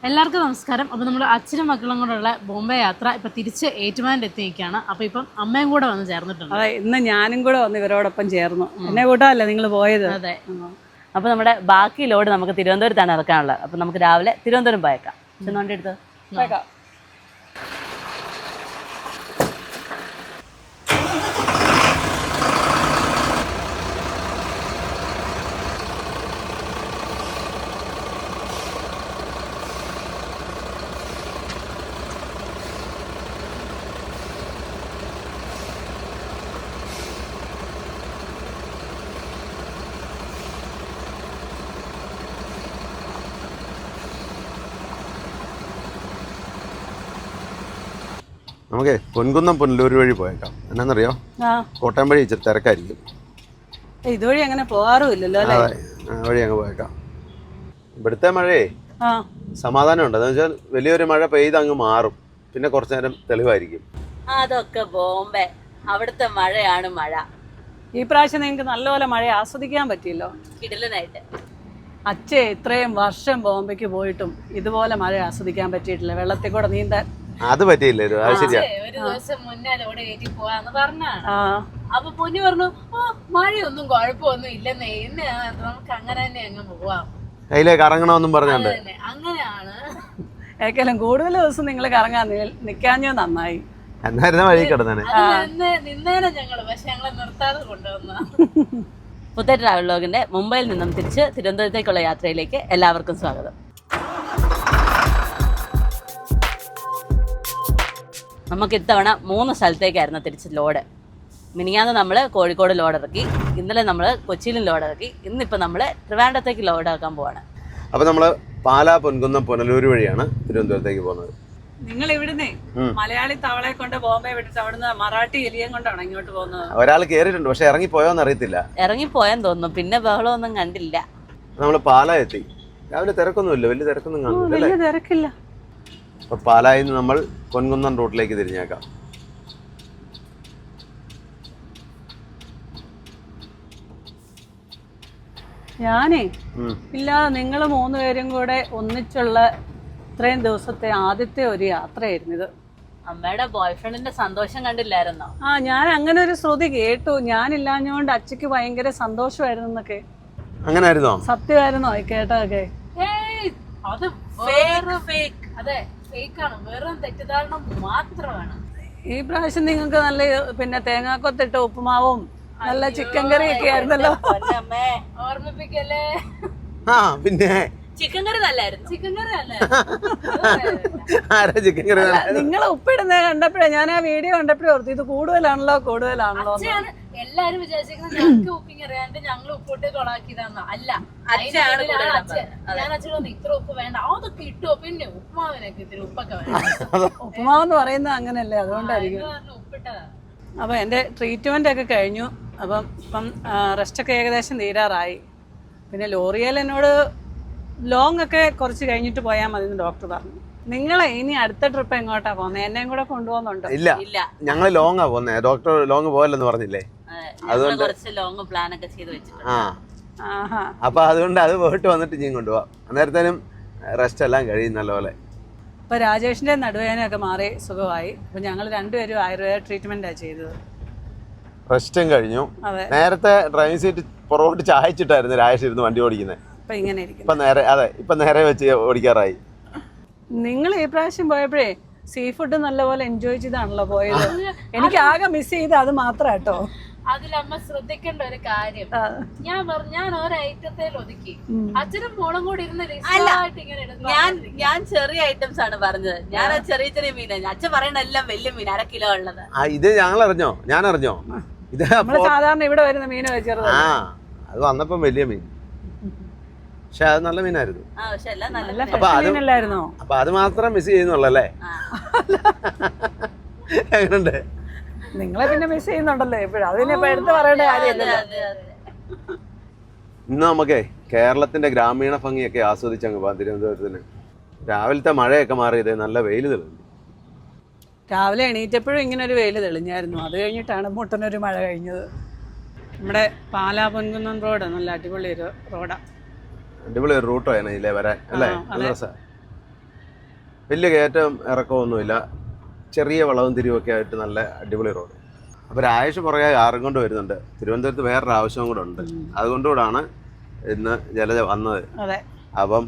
എല്ലാവർക്കും നമസ്കാരം. അപ്പോൾ നമ്മൾ അച്ഛനും മക്കളും കൂടെയുള്ള ബോംബെ യാത്ര ഇപ്പം തിരിച്ച് ഏറ്റുമാനൂർ എത്തിയിരിക്കുകയാണ്. അപ്പോൾ ഇപ്പം അമ്മയും കൂടെ വന്ന് ചേർന്നിട്ടുണ്ട്. അതെ, ഇന്ന് ഞാനും കൂടെ വന്ന് ഇവരോടൊപ്പം ചേർന്നു. എന്നെ കൂട്ടമല്ലേ നിങ്ങൾ പോയത്? അതെ. അപ്പോൾ നമ്മുടെ ബാക്കി ലോഡ് നമുക്ക് തിരുവനന്തപുരത്താണ് ഇറക്കാനുള്ളത്. അപ്പോൾ നമുക്ക് രാവിലെ തിരുവനന്തപുരം പോയേക്കാം. ചെന്നോണ്ടി എടുത്ത് പോയേക്കാം. നമുക്ക് പൊൻകുന്നം പുനലൂർ വഴി പോയേക്കാം. എന്നാന്നറിയോ, കോട്ടയം വഴി ഇച്ചിരി തിരക്കായിരിക്കും. ഇതുവഴി അങ്ങനെ പോകാറുമില്ലല്ലോ അല്ലേ? വഴി അങ്ങ് പോയേക്കാം. ഇവിടുത്തെ മഴയെ സമാധാനമുണ്ട്. എന്താ വെച്ചാൽ വലിയൊരു മഴ പെയ്ത് അങ്ങ് മാറും, പിന്നെ കുറച്ചു നേരം തെളിവായിരിക്കും. അതൊക്കെ ബോംബെ, അവിടുത്തെ മഴയാണ് മഴ. ഈ പ്രാവശ്യം നിങ്ങൾക്ക് നല്ലപോലെ മഴ ആസ്വദിക്കാൻ പറ്റിയല്ലോ. കിടലനായിട്ട് അച്ഛൻ ഇത്രയും വർഷം ബോംബെക്ക് പോയിട്ടും ഇതുപോലെ മഴ ആസ്വദിക്കാൻ പറ്റിയിട്ടില്ല. വെള്ളത്തിൽ കൂടെ നീന്താൻ അത് പറ്റിയില്ലേ? അത് ശരിയാ. ഒരു ദിവസം മുന്നേ ലോഡ് കയറ്റി പോവാന്ന് പറഞ്ഞാണ്. അപ്പൊ പൊന്നു പറഞ്ഞു, ഓ മഴയൊന്നും കുഴപ്പമൊന്നും ഇല്ലെന്നേ, ഇന്ന് നമുക്ക് അങ്ങനെ തന്നെ അങ്ങ് പോവാം, കയ്യിലേക്ക് ഇറങ്ങണമെന്നും പറഞ്ഞോണ്ട്. അങ്ങനെയാണ്. ഏക്കെല്ലാം കൂടുതൽ ദിവസം നിങ്ങൾ കറങ്ങാൻ നിൽക്കാഞ്ഞോ നന്നായി. എന്നായിരുന്ന വഴി കിടന്നേ നിന്നേനെ ഞങ്ങള്, പക്ഷെ ഞങ്ങളെ നിർത്താതെ കൊണ്ടുവന്ന. പുതിയ ട്രാവൽ വ്ലോഗിന്റെ മുംബൈയിൽ നിന്നും തിരിച്ച് തിരുവനന്തപുരത്തേക്കുള്ള യാത്രയിലേക്ക് എല്ലാവർക്കും സ്വാഗതം. നമുക്ക് ഇത്തവണ 3 സ്ഥലത്തേക്കായിരുന്നു തിരിച്ച് ലോഡ്. മിനിഞ്ഞാന്ന് നമ്മൾ കോഴിക്കോട് ലോഡ് ഇറക്കി, ഇന്നലെ നമ്മൾ കൊച്ചിയിലും ലോഡ് ഇറക്കി, ഇന്നിപ്പോൾ നമ്മൾ ട്രിവാൻഡ്രത്തേക്ക് ലോഡ് ഇറക്കാൻ പോവാണ്. അപ്പോൾ നമ്മൾ പാലാ, പൊൻകുന്നം, പുനലൂർ വഴിയാണ് തിരുവനന്തപുരത്തേക്ക് പോകുന്നത്. നിങ്ങൾ ഇവിടുന്ന് മലയാളി തവളയെ കൊണ്ട് ബോംബെ വിട്ടിട്ട് അവിടുന്ന് മറാഠി എലിയം കൊണ്ടാണ് ഇങ്ങോട്ട് പോകുന്നത്. ഒരാൾ കയറിയിട്ടുണ്ട്, പക്ഷെ ഇറങ്ങിപ്പോയോന്ന് അറിയത്തില്ല. ഇറങ്ങിപ്പോയെന്ന് തോന്നുന്നു, പിന്നെ ബഹളമൊന്നും കണ്ടില്ല. നമ്മൾ പാലാ എത്തി. രാവിലെ തിരക്കൊന്നുമില്ല, വലിയ തിരക്കൊന്നും കാണുന്നില്ല. വലിയ തിരക്കില്ല. അപ്പോൾ പാലായിൽ നിന്ന് നമ്മൾ പൊൻകുന്നം റൂട്ടിലേക്ക് തിരിഞ്ഞേക്കാം. ഞാനേ ഇല്ലാതെ നിങ്ങൾ 3 പേരും കൂടെ ഒന്നിച്ചുള്ള ഇത്രയും ദിവസത്തെ ആദ്യത്തെ ഒരു യാത്രയായിരുന്നു ഇത്. അമ്മയുടെ ബോയ്ഫ്രണ്ടിന്റെ സന്തോഷം കണ്ടില്ലായിരുന്നോ? ഞാൻ അങ്ങനെ ഒരു ശ്രുതി കേട്ടു. ഞാനില്ലാഞ്ഞോണ്ട് അച്ഛക്ക് ഭയങ്കര സന്തോഷമായിരുന്നു എന്നൊക്കെ. അങ്ങനായിരുന്നോ? സത്യമായിരുന്നോ കേട്ടതൊക്കെ? അത് അതെ, ഫേക്കാണ്, വെറും തെറ്റിദ്ധാരണ മാത്രമാണ്. ഈ പ്രാവശ്യം നിങ്ങൾക്ക് നല്ല പിന്നെ തേങ്ങാക്കൊത്തിട്ട ഉപ്പുമാവും നല്ല ചിക്കൻ കറിയൊക്കെ ആയിരുന്നല്ലോ. ഓർമ്മിപ്പിക്കല്ലേ? പിന്നെ ചിക്കൻ കറി നല്ലായിരുന്നു. ചിക്കൻ കറി അല്ലേ? ചിക്കൻ കറി. നിങ്ങൾ ഉപ്പിടുന്നത് കണ്ടപ്പോഴേ, ഞാൻ ആ വീഡിയോ കണ്ടപ്പോഴേ ഓർത്തു ഇത് കൂടുതലാണല്ലോ. എല്ലാരും വിചാരിച്ചിരിക്കുന്നത് ഞങ്ങൾക്ക് കുക്കിംഗ് അറിയാണ്ട് ഞങ്ങൾ ഉപ്പിട്ട് കൊളാക്കിയതാന്ന. അല്ല, ഞാൻ അച്ഛനൊന്നും ഇത്ര ഉപ്പ് വേണ്ട, അതൊക്കെ ഇട്ടോ, പിന്നെ ഉപ്പുമാവിനൊക്കെ ഇത്തിരി ഉപ്പൊക്കെ വേണ്ട. ഉപ്പുമാവെന്ന് പറയുന്നത് അങ്ങനല്ലേ, അതുകൊണ്ടായിരിക്കും. ഉപ്പിട്ടതാ. അപ്പം എൻ്റെ ട്രീറ്റ്മെൻ്റ് ഒക്കെ കഴിഞ്ഞു. ഇപ്പം റെസ്റ്റൊക്കെ ഏകദേശം തീരാറായി. പിന്നെ ലോറിയൽ എന്നോട് ലോങ് ഒക്കെ കുറച്ച് കഴിഞ്ഞിട്ട് പോയാൽ മതി എന്ന് ഡോക്ടർ പറഞ്ഞു. നിങ്ങളെ ഇനി അടുത്ത ട്രിപ്പ് എങ്ങോട്ടാ പോകുന്നത്? എന്നെയും കൂടെ കൊണ്ടുപോകുന്നുണ്ടോ? ഇല്ല, ഞങ്ങൾ ലോങ്ങാ പോകുന്നേ. ഡോക്ടർ ലോങ് പോയല്ലെന്ന് പറഞ്ഞില്ലേ, അതുകൊണ്ട് കുറച്ച് ലോങ് പ്ലാൻ ഒക്കെ ചെയ്ത് വെച്ചിട്ടുണ്ട്. അപ്പൊ അതുകൊണ്ട് അത് പോയിട്ട് വന്നിട്ട് ഇനിയും കൊണ്ടുപോവാം. അന്നേരത്തേനും റെസ്റ്റ് എല്ലാം കഴിയും നല്ലപോലെ. ഇപ്പൊ രാജേഷിന്റെ നടുവേദനയൊക്കെ മാറി സുഖമായി. അപ്പൊ ഞങ്ങൾ രണ്ടുപേരും ആയുർവേദ ട്രീറ്റ്മെന്റാണ് ചെയ്തത്. റെസ്റ്റും കഴിഞ്ഞു. നേരത്തെ ഡ്രൈവിംഗ് സീറ്റ് പുറകോട്ട് ചായച്ചിട്ടായിരുന്നു രാജേഷ് ഇരുന്ന് വണ്ടി ഓടിക്കുന്നത്. ഇപ്പൊ ഇങ്ങനെ ഇരിക്കും. ഇപ്പൊ നേരെ വെച്ച് ഓടിക്കാറായി. നിങ്ങൾ ഈ പ്രാവശ്യം പോയപ്പോഴേ സീ ഫുഡ് നല്ലപോലെ എൻജോയ് ചെയ്താണല്ലോ പോയത്. എനിക്ക് ആകെ മിസ് ചെയ്ത് അത് മാത്രം കേട്ടോ. അതിലമ്മ ശ്രദ്ധിക്കേണ്ട ഒരു കാര്യം, ഞാൻ ഒരു ഐറ്റത്തിൽ ഒതുക്കി, അച്ഛനും മോളും കൂടി ഇരുന്ന് ഞാൻ ചെറിയ ഐറ്റംസ് ആണ് പറഞ്ഞത്. ഞാൻ ചെറിയ ചെറിയ മീനാണ്. അച്ഛൻ പറയണ എല്ലാം വലിയ മീൻ, 1/2 കിലോ ഉള്ളത്. ഇത് ഞാൻ അറിഞ്ഞോ ഇത് സാധാരണ ഇവിടെ വരുന്ന മീൻ വെച്ചത്. അത് വന്നപ്പം വലിയ മീൻ, പക്ഷെ അത് നല്ല മീനായിരുന്നു. അപ്പൊ അത് മാത്രം മിസ് ചെയ്യുന്നുള്ളല്ലേ? എങ്ങനെയുണ്ട്? നിങ്ങളെ പിന്നെ മിസ് ചെയ്യുന്നുണ്ടല്ലോ എപ്പോഴും, അതിനിപ്പോ എടുത്ത് പറയേണ്ട കാര്യമില്ലല്ലോ. ഇന്ന് നമുക്കേ കേരളത്തിന്റെ ഗ്രാമീണ ഭംഗിയൊക്കെ ആസ്വദിച്ചങ്ങ് പോകാം തിരുവനന്തപുരത്തിന്. രാവിലത്തെ മഴയൊക്കെ മാറിയത് നല്ല വെയിൽ തെളിഞ്ഞു. രാവിലെ എണീറ്റപ്പോഴും ഇങ്ങനെ ഒരു വെയിൽ തെളിഞ്ഞായിരുന്നു. അത് കഴിഞ്ഞിട്ടാണ് മുട്ടനൊരു മഴ കഴിഞ്ഞത്. നമ്മുടെ പാലാ പൊൻകുന്നം റോഡ് നല്ല അടിപൊളി ഒരു റോഡാണ്. അടിപൊളി ഒരു റൂട്ടോ ആണ് ഇതിലെ വരാൻ അല്ലേ? നല്ല രസമാണ്. വലിയ കയറ്റം ഇറക്കമൊന്നുമില്ല, ചെറിയ വളവും തിരിവൊക്കെ ആയിട്ട് നല്ല അടിപൊളി റോഡ്. അപ്പോൾ ഒരാഴ്ച പുറകെ കാറും കൊണ്ട് വരുന്നുണ്ട്. തിരുവനന്തപുരത്ത് വേറൊരു ആവശ്യവും കൂടെ ഉണ്ട്, അതുകൊണ്ടുകൂടാണ് ഇന്ന് ജലജ വന്നത്. അതെ, അപ്പം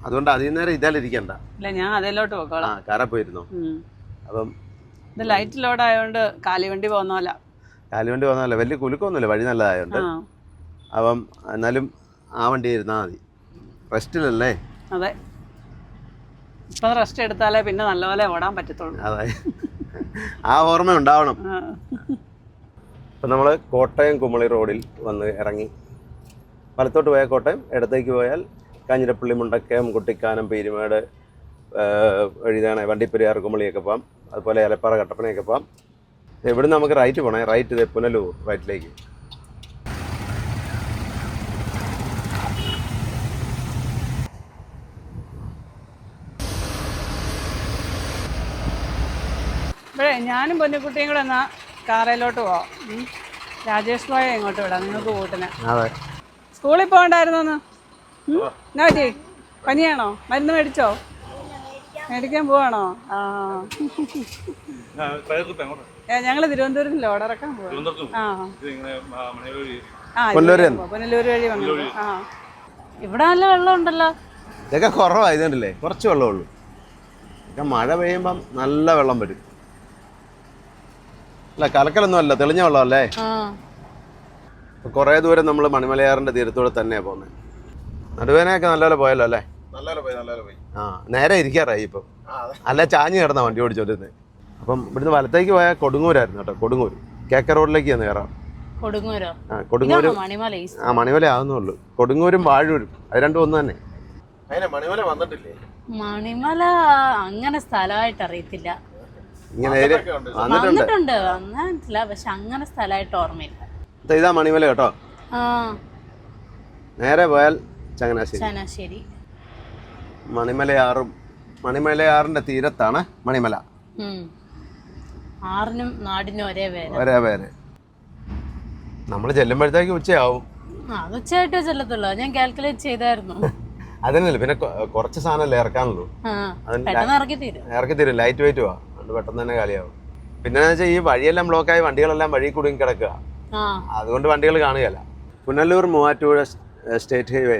അതുകൊണ്ട് അധികം നേരം ഇതിലിരിക്കണ്ട. ഇല്ല, ഞാൻ അതിലോട്ട് പോയിക്കോളാം. കാറിൽ പോയിരുന്നു. അപ്പം ഇത് ലൈറ്റ് ലോഡ് ആയതുകൊണ്ട് കാലിവണ്ടി പോകുന്നല്ല. കാലുവണ്ടി പോകുന്നതല്ല, വലിയ കുലുക്കൊന്നുമില്ല, വഴി നല്ലതായതുകൊണ്ട്. അപ്പം എന്നാലും ആ വണ്ടി ഇരുന്നാൽ മതി, റെസ്റ്റിലല്ലേ. അതെ, ഇപ്പം റെസ്റ്റ് എടുത്താലേ പിന്നെ നല്ലപോലെ ഓടാൻ പറ്റത്തുള്ളൂ. അതെ, ആ ഓർമ്മ ഉണ്ടാവണം. അപ്പം നമ്മൾ കോട്ടയം കുമളി റോഡിൽ വന്ന് ഇറങ്ങി. വലത്തോട്ട് പോയാൽ കോട്ടയം, ഇടത്തേക്ക് പോയാൽ കാഞ്ഞിരപ്പള്ളി, മുണ്ടക്കയം, കുട്ടിക്കാനം, പീരുമേട് വഴിതാണ് വണ്ടിപ്പെരിയാർ, കുമളിയൊക്കെ പോകാം. അതുപോലെ ഏലപ്പാറ, കട്ടപ്പനയൊക്കെ പോകാം. ഇവിടുന്ന് നമുക്ക് റൈറ്റ് പോകണേ. റൈറ്റ് ഇത് പുനലൂർ റൈറ്റിലേക്ക്. ഇപ്പോഴേ ഞാനും പൊന്നുകുട്ടിയും കൂടെ എന്നാൽ കാറയിലോട്ട് പോവാം. രാജേഷ് ഭായ ഇങ്ങോട്ട് വിടാം, നിങ്ങൾക്ക് കൂട്ടിന്. അതെ, സ്കൂളിൽ പോകണ്ടായിരുന്നോന്ന്? എന്നാ പറ്റി? പനിയാണോ? മരുന്ന് മേടിച്ചോ? മേടിക്കാൻ പോവാണോ? ഞങ്ങൾ തിരുവനന്തപുരത്ത് ലോഡിറക്കാൻ പോവാം. പുനലൂര് വഴി വന്നു. ഇവിടെ നല്ല വെള്ളം ഉണ്ടല്ലോ. ഇതൊക്കെ കുറവാണ്, ഇതുണ്ടല്ലേ, കുറച്ച് വെള്ളമുള്ളൂ. ഇതൊക്കെ മഴ പെയ്യുമ്പം നല്ല വെള്ളം വരും. അല്ല, കലക്കലൊന്നും അല്ല, തെളിഞ്ഞ വെള്ളമല്ലേ. കുറേ ദൂരം നമ്മൾ മണിമലയാറിന്റെ തീരത്തൂടെ തന്നെയാണ് പോകുന്നത്. നടുവേനയൊക്കെ നല്ലപോലെ പോയല്ലോ അല്ലേ? ആ, നേരെ ഇരിക്കാറായി ഇപ്പം. അല്ല, ചാഞ്ഞ് കിടന്ന വണ്ടി ഓടിച്ചോണ്ടിരുന്നത്. അപ്പം ഇവിടുന്ന് വലത്തേക്ക് പോയാൽ കൊടുങ്ങൂരായിരുന്നു കേട്ടോ. കൊടുങ്ങൂർ കേക്ക റോഡിലേക്ക് ഒന്ന് കയറാം. കൊടുങ്ങൂരോ? കൊടുങ്ങൂര് മണിമല ആവുന്നുള്ളൂ. കൊടുങ്ങൂരും വാഴൂരും അത് രണ്ടും ഒന്ന് തന്നെ. മണിമല അങ്ങനെ സ്ഥലമായിട്ട് അറിയത്തില്ല. വന്നിട്ടുണ്ട്, വന്നിട്ടില്ല, പക്ഷെ അങ്ങനെ സ്ഥലമായിട്ട് ഓർമ്മയില്ല. ഇതാ മണിമല കേട്ടോ. നേരെ പോയാൽ ചങ്ങനാശ്ശേരി. മണിമലയാറിന്റെ തീരത്താണ് മണിമല. ആറിനും നാടിനും ഒരേ പേര്. നമ്മൾ ചെല്ലുമ്പോഴത്തേക്ക് ഉച്ചയാവും. അത് ഉച്ചയായിട്ടേ ചെല്ലത്തുള്ളൂ, ഞാൻ കാൽക്കുലേറ്റ് ചെയ്തായിരുന്നു. അതിനല്ലേ, പിന്നെ കുറച്ച് സാധനമല്ലേ ഇറക്കാനുള്ളൂ. ഇറക്കി തരും, ലൈറ്റ് വെയിറ്റ് പോവാ, അതുകൊണ്ട് പെട്ടെന്ന് തന്നെ കാലിയാവും. പിന്നെ വെച്ചാൽ ഈ വഴിയെല്ലാം ബ്ലോക്കായി വണ്ടികളെല്ലാം വഴി കുടുങ്ങി കിടക്കുക, അതുകൊണ്ട് വണ്ടികൾ കാണുകയല്ല. Punalur Muvattupuzha state highway.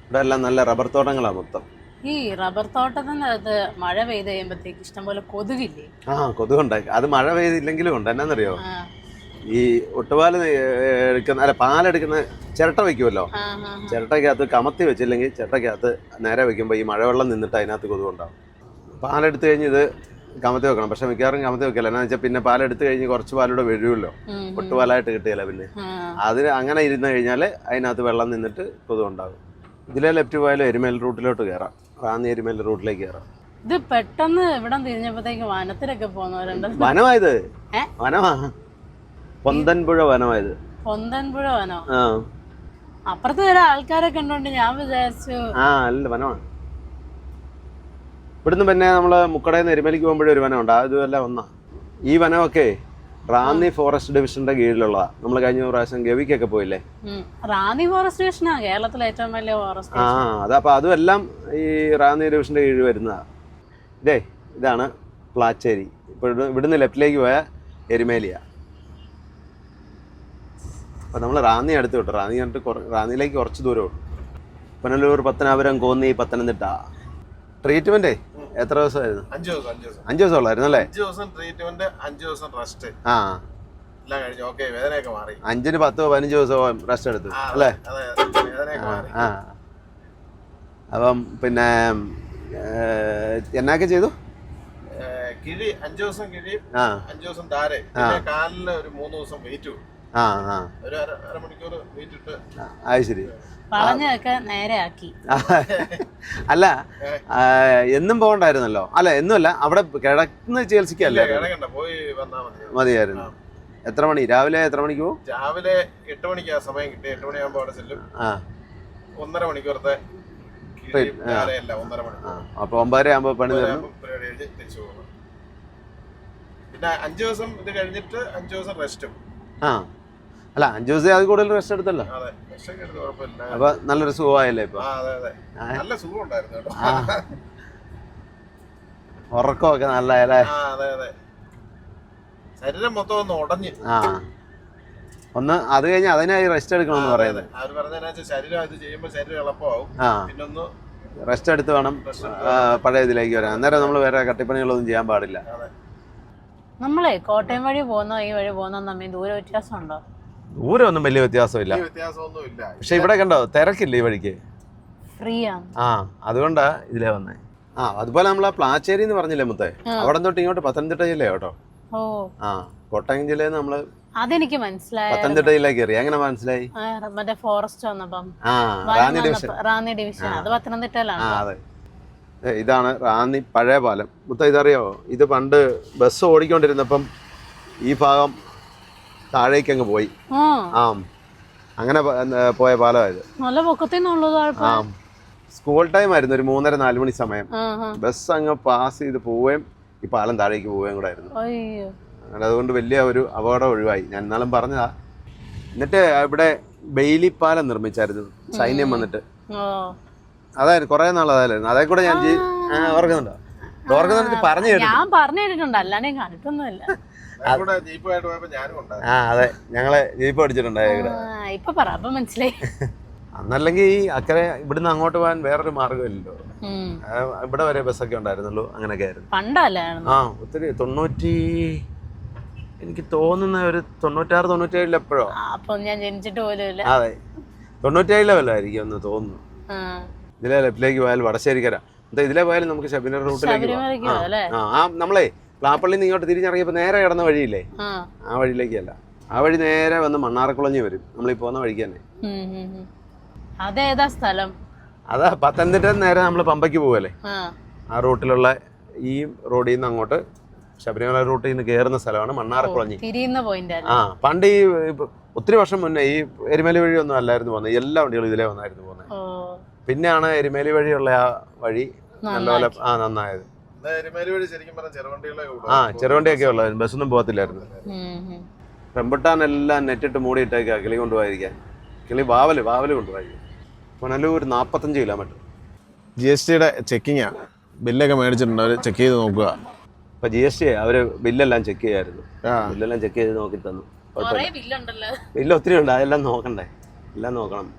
ഇവിടെ എല്ലാം നല്ല റബ്ബർ തോട്ടങ്ങളാണ് മൊത്തം. ഈ റബ്ബർ തോട്ടത്തിനകത്ത് മഴ പെയ്ത് കഴിയുമ്പോഴത്തേക്ക് ഇഷ്ടംപോലെ കൊതുകില്ലേ? കൊതുകുണ്ടായി. അത് മഴ പെയ്തില്ലെങ്കിലും ഉണ്ട്. എന്നാന്നറിയോ, ഈ ഒട്ടുപാല് എടുക്കുന്ന, അല്ല, പാലെടുക്കുന്ന ചിരട്ട വെക്കുമല്ലോ, ചിരട്ടയ്ക്കകത്ത് കമത്തി വെച്ചില്ലെങ്കിൽ ചിരട്ടയ്ക്കകത്ത് നേരെ വെക്കുമ്പോൾ ഈ മഴവെള്ളം നിന്നിട്ട് അതിനകത്ത് കൊതുകുണ്ടാവും. പാലെടുത്ത് കഴിഞ്ഞ് ഇത് കമത്തി വെക്കണം, പക്ഷെ മിക്കവാറും കമത്തി വെക്കില്ല. എന്നാന്ന് വെച്ചാൽ പിന്നെ പാലെടുത്ത് കഴിഞ്ഞ് കുറച്ച് പാലൂടെ വീഴുമല്ലോ, ഒട്ടുപാലായിട്ട് കിട്ടിയല്ല. പിന്നെ അതിന് അങ്ങനെ ഇരുന്ന് കഴിഞ്ഞാൽ അതിനകത്ത് വെള്ളം നിന്നിട്ട് കൊതുകുണ്ടാകും. ഇതിലെ ലെഫ്റ്റ് പോയാലും എരുമേൽ റൂട്ടിലോട്ട് കയറാം, റാന്നി എരുമേൽ റൂട്ടിലേക്ക് കയറാം. ഇത് പെട്ടെന്ന് ഇവിടെ തിരിഞ്ഞപ്പോഴത്തേക്ക് വനത്തിലൊക്കെ പോകുന്നവരുണ്ട്. വനമായത് വനമാ, പൊന്തൻപുഴ വനമായത്. പൊന്തൻപുഴ വനോ? അപ്പുറത്ത് വരെ ആൾക്കാരൊക്കെ ഉണ്ടോണ്ട് ഞാൻ വിചാരിച്ചു. അല്ല, വനമാണ്. ഇവിടുന്ന് പിന്നെ നമ്മള് മുക്കടയിൽ എരുമേലിക്ക് പോകുമ്പോഴേ ഒരു വനമുണ്ട്, അതുമെല്ലാം ഒന്നാ. ഈ വനമൊക്കെ റാന്നി ഫോറസ്റ്റ് ഡിവിഷന്റെ കീഴിലുള്ളതാ. നമ്മൾ കഴിഞ്ഞ പ്രാവശ്യം ഗവിക്കൊക്കെ പോയില്ലേ? റാന്നി ഫോറസ്റ്റ് ഡിവിഷനാ കേരളത്തിലെ ഏറ്റവും വലിയ ഫോറസ്റ്റ്. അതപ്പൊ അതുമെല്ലാം ഈ റാന്നി ഡിവിഷന്റെ കീഴിൽ വരുന്നതാ. ഇതാണ് പ്ലാച്ചേരി. ഇവിടുന്ന് ലെഫ്റ്റിലേക്ക് പോയാൽ എരുമേലിയ. അപ്പം നമ്മൾ റാന്നി അടുത്ത് വിട്ടു. റാന്നി കണ്ടിട്ട് റാന്നിയിലേക്ക് കുറച്ച് ദൂരം ഉണ്ട്. പുനലൂർ, പത്തനാപുരം, കോന്നി, പത്തനംതിട്ട. ട്രീറ്റ്മെന്റ് എത്ര ദിവസമായിരുന്നു? 5 ദിവസം ഉള്ളായിരുന്നു അല്ലേ? 5 ദിവസം ട്രീറ്റ്മെന്റ്, 5 ദിവസം റെസ്റ്റ്. എല്ലാം കഴിഞ്ഞു. ഓക്കെ, വേദനയൊക്കെ മാറി. 5-ന് 10-15 ദിവസം റെസ്റ്റ് എടുത്തു അല്ലേ? അപ്പം പിന്നെ എന്നൊക്കെ ചെയ്തു? കിഴി 5 ദിവസം കിഴി, 5 ദിവസം ധാര. കാലിന് ഒരു 3 ദിവസം വെയിറ്റ് കൊടുക്കും. ഒരു അരമണിക്കൂർ വെയിറ്റ് ഇട്ട്. അത് ശരി. നേരെ ആക്കി. അല്ല, എന്നും പോകണ്ടായിരുന്നല്ലോ. അല്ല, എന്നും അല്ല, അവിടെ കിടക്കുന്ന ചികിത്സിക്കല്ലേ? പോയി വന്നാ മതിയായിരുന്നു. എത്ര മണി? രാവിലെ എത്ര മണിക്ക് പോകും? രാവിലെ 8 മണിക്കാ സമയം കിട്ടി. 8 മണിയാകുമ്പോ അവിടെ ചെല്ലും. 1.5 മണിക്കൂറത്തെ അപ്പൊ 9:30 ആകുമ്പോ പണി പരിപാടി കഴിഞ്ഞ് തിരിച്ചു പോകുന്നു. പിന്നെ 5 ദിവസം ഇത് കഴിഞ്ഞിട്ട് 5 ദിവസം റെസ്റ്റും. അല്ല, 5 ദിവസം അത് കൂടുതൽ റെസ്റ്റ് എടുത്തല്ലോ. അപ്പൊ നല്ലൊരു സുഖമായല്ലേ ഇപ്പൊ? നല്ല സുഖം ഉണ്ടായിരുന്നു. ഉറക്കമൊക്കെ നല്ല അല്ലേ? ആ അതെ അതെ, ശരീരം മൊത്തം ഒന്ന് ഉടഞ്ഞ്. ആ ഒന്ന് അത് കഴിഞ്ഞ് അതിനായി റെസ്റ്റ് എടുക്കണമെന്ന് പറയുന്നത്. അവര് പറഞ്ഞ ശരീരം ഇത് ചെയ്യുമ്പോ ശരീരം എളുപ്പമാവും. ആ പിന്നൊന്ന് റെസ്റ്റ് എടുത്ത് വേണം പഴയ ഇതിലേക്ക് വരാൻ. അന്നേരം നമ്മൾ വേറെ കട്ടിപ്പണികളൊന്നും ചെയ്യാൻ പാടില്ല. നമ്മളെ കോട്ടയം വഴി പോകുന്നോ ഈ വഴി പോകുന്നോ തമ്മിൽ ദൂര വ്യത്യാസം ഉണ്ടോ? ദൂരം ഒന്നും വലിയ വ്യത്യാസമില്ല. വ്യത്യാസമൊന്നും ഇല്ല. പക്ഷെ ഇവിടെ കണ്ടോ തിരക്കില്ല ഈ വഴിക്ക്. ഫ്രീ ആണ്. ആ അതുകൊണ്ടാ ഇതിലേ വന്നേ. ആ അതുപോലെ നമ്മൾ ആ പ്ലാച്ചേരി എന്ന് പറഞ്ഞില്ലേ മുത്തേ, അവിടെ തൊട്ട് ഇങ്ങോട്ട് പത്തനംതിട്ട ജില്ല കേട്ടോ. ഓ ആ കോട്ടയം ജില്ലയിൽ നമ്മള് അതെനിക്ക് മനസ്സിലായി. പത്തനംതിട്ട ജില്ലക്ക് കയറി. എങ്ങനെ മനസ്സിലായി? മറ്റേ ഫോറസ്റ്റ് വന്നപ്പം ആ റാന്നി ഡിവിഷൻ. റാന്നി ഡിവിഷൻ അത് പത്തനംതിട്ടയിലാണ്. ആ അതെ, ഇതാണ് റാന്നി പഴയ പാലം. മുത്ത ഇതറിയോ? ഇത് പണ്ട് ബസ് ഓടിക്കൊണ്ടിരുന്നപ്പം ഈ ഭാഗം താഴേക്ക് അങ്ങ് പോയി. ആ അങ്ങനെ പോയ പാലമായത്. നല്ല പൊക്കത്തിന്നുള്ളത്. ആ സ്കൂൾ ടൈം ആയിരുന്നു, ഒരു 3:30-4 മണി സമയം. ബസ് അങ്ങ് പാസ് ചെയ്ത് പോവുകയും ഈ പാലം താഴേക്ക് പോവുകയും കൂടെ ആയിരുന്നു. അങ്ങനെ അതുകൊണ്ട് വലിയ ഒരു അപകടം ഒഴിവായി. ഞാൻ എന്നാലും പറഞ്ഞതാ. എന്നിട്ട് ഇവിടെ ബെയിലി പാലം നിർമ്മിച്ചായിരുന്നു സൈന്യം വന്നിട്ട്. അതായിരുന്നു കുറെ നാൾ അതായിരുന്നു. അതേ കൂടെ ഞാൻ ഓർക്കുന്നുണ്ടോ? ഓർക്കുന്നുണ്ട്, പറഞ്ഞു കേട്ടു. ഞാൻ പറഞ്ഞു കേട്ടിട്ടുണ്ട്, അല്ലാതെ കണ്ടിട്ടൊന്നുമില്ല. ജീപ്പുമായിട്ട് പോയപ്പോ ഞാനും ഉണ്ടായിരുന്നു. ആ അതെ, ഞങ്ങള് ജീപ്പ് അടിച്ചിട്ടുണ്ടായി ഇവിടെ. ഇപ്പൊ പറ, അപ്പൊ മനസ്സിലായി. അന്നല്ലെങ്കിൽ ഈ അക്കരെ ഇവിടുന്ന് അങ്ങോട്ട് പോകാൻ വേറൊരു മാർഗ്ഗമില്ലല്ലോ. ഇവിടെ വരെ ബസ്സൊക്കെ ഉണ്ടായിരുന്നുള്ളൂ. അങ്ങനെയൊക്കെ ആയിരുന്നു പണ്ടല്ലേ. ആ ഒത്തിരി 90 എനിക്ക് തോന്നുന്ന ഒരു 96-97 എപ്പോഴോ. അപ്പൊ ഞാൻ ജനിച്ചിട്ട് പോലും. അതെ 97 വല്ലതായിരിക്കും എന്ന് തോന്നുന്നു. ഇതിലെ ലെഫ്റ്റിലേക്ക് പോയാൽ വടശ്ശേരിക്കര. എന്താ ഇതിലെ പോയാലും നമുക്ക് ശബരിമല റൂട്ടിലേക്ക് ആ നമ്മളെ പ്ലാപ്പള്ളിന്ന് ഇങ്ങോട്ട് തിരിഞ്ഞിറങ്ങിയപ്പോ നേരെ കിടന്ന വഴിയില്ലേ, ആ വഴിയിലേക്കല്ല. ആ വഴി നേരെ വന്ന് മണ്ണാറക്കുളഞ്ഞ് വരും. നമ്മളീ പോകുന്ന വഴിക്ക് തന്നെ. അതേതാ സ്ഥലം? അതാ പത്തനംതിട്ട നേരെ നമ്മൾ പമ്പയ്ക്ക് പോവല്ലേ, ആ റൂട്ടിലുള്ള ഈ റോഡിൽ നിന്ന് അങ്ങോട്ട് ശബരിമല റൂട്ടിൽ നിന്ന് കയറുന്ന സ്ഥലമാണ് മണ്ണാറക്കുളഞ്ഞി. ആ പണ്ട് ഈ ഒത്തിരി വർഷം മുന്നേ ഈ എരുമേലി വഴി ഒന്നും അല്ലായിരുന്നു പോകുന്നത്. എല്ലാ വണ്ടികളും ഇതിലേ വന്നായിരുന്നു പോകുന്നത്. പിന്നെയാണ് എരുമേലി വഴിയുള്ള ആ വഴി നല്ലപോലെ നന്നായത്. ആ ചെറുവണ്ടിയൊക്കെ ഉള്ളതായിരുന്നു, ബസ്സൊന്നും പോകത്തില്ലായിരുന്നു. റംബുട്ടാനെല്ലാം നെറ്റിട്ട് മൂടിയിട്ടേക്കാ കിളി കൊണ്ടുപോയിരിക്കാൻ. കിളി വാവല് കൊണ്ടുപോയി. പുനലൂർ 45 കിലോമീറ്റർ. GSTയുടെ ചെക്കിങ്ങാ. ബില്ലൊക്കെ മേടിച്ചിട്ടുണ്ട്, അവർ ചെക്ക് ചെയ്ത് നോക്കുക. ഇപ്പൊ GST അവര് ബില്ലെല്ലാം ചെക്ക് ചെയ്യായിരുന്നു. ബില്ലെല്ലാം ചെക്ക് ചെയ്ത് നോക്കി തന്നു. ബില്ല് ഒത്തിരി ഉണ്ട്, അതെല്ലാം നോക്കണ്ടേ, എല്ലാം നോക്കണം.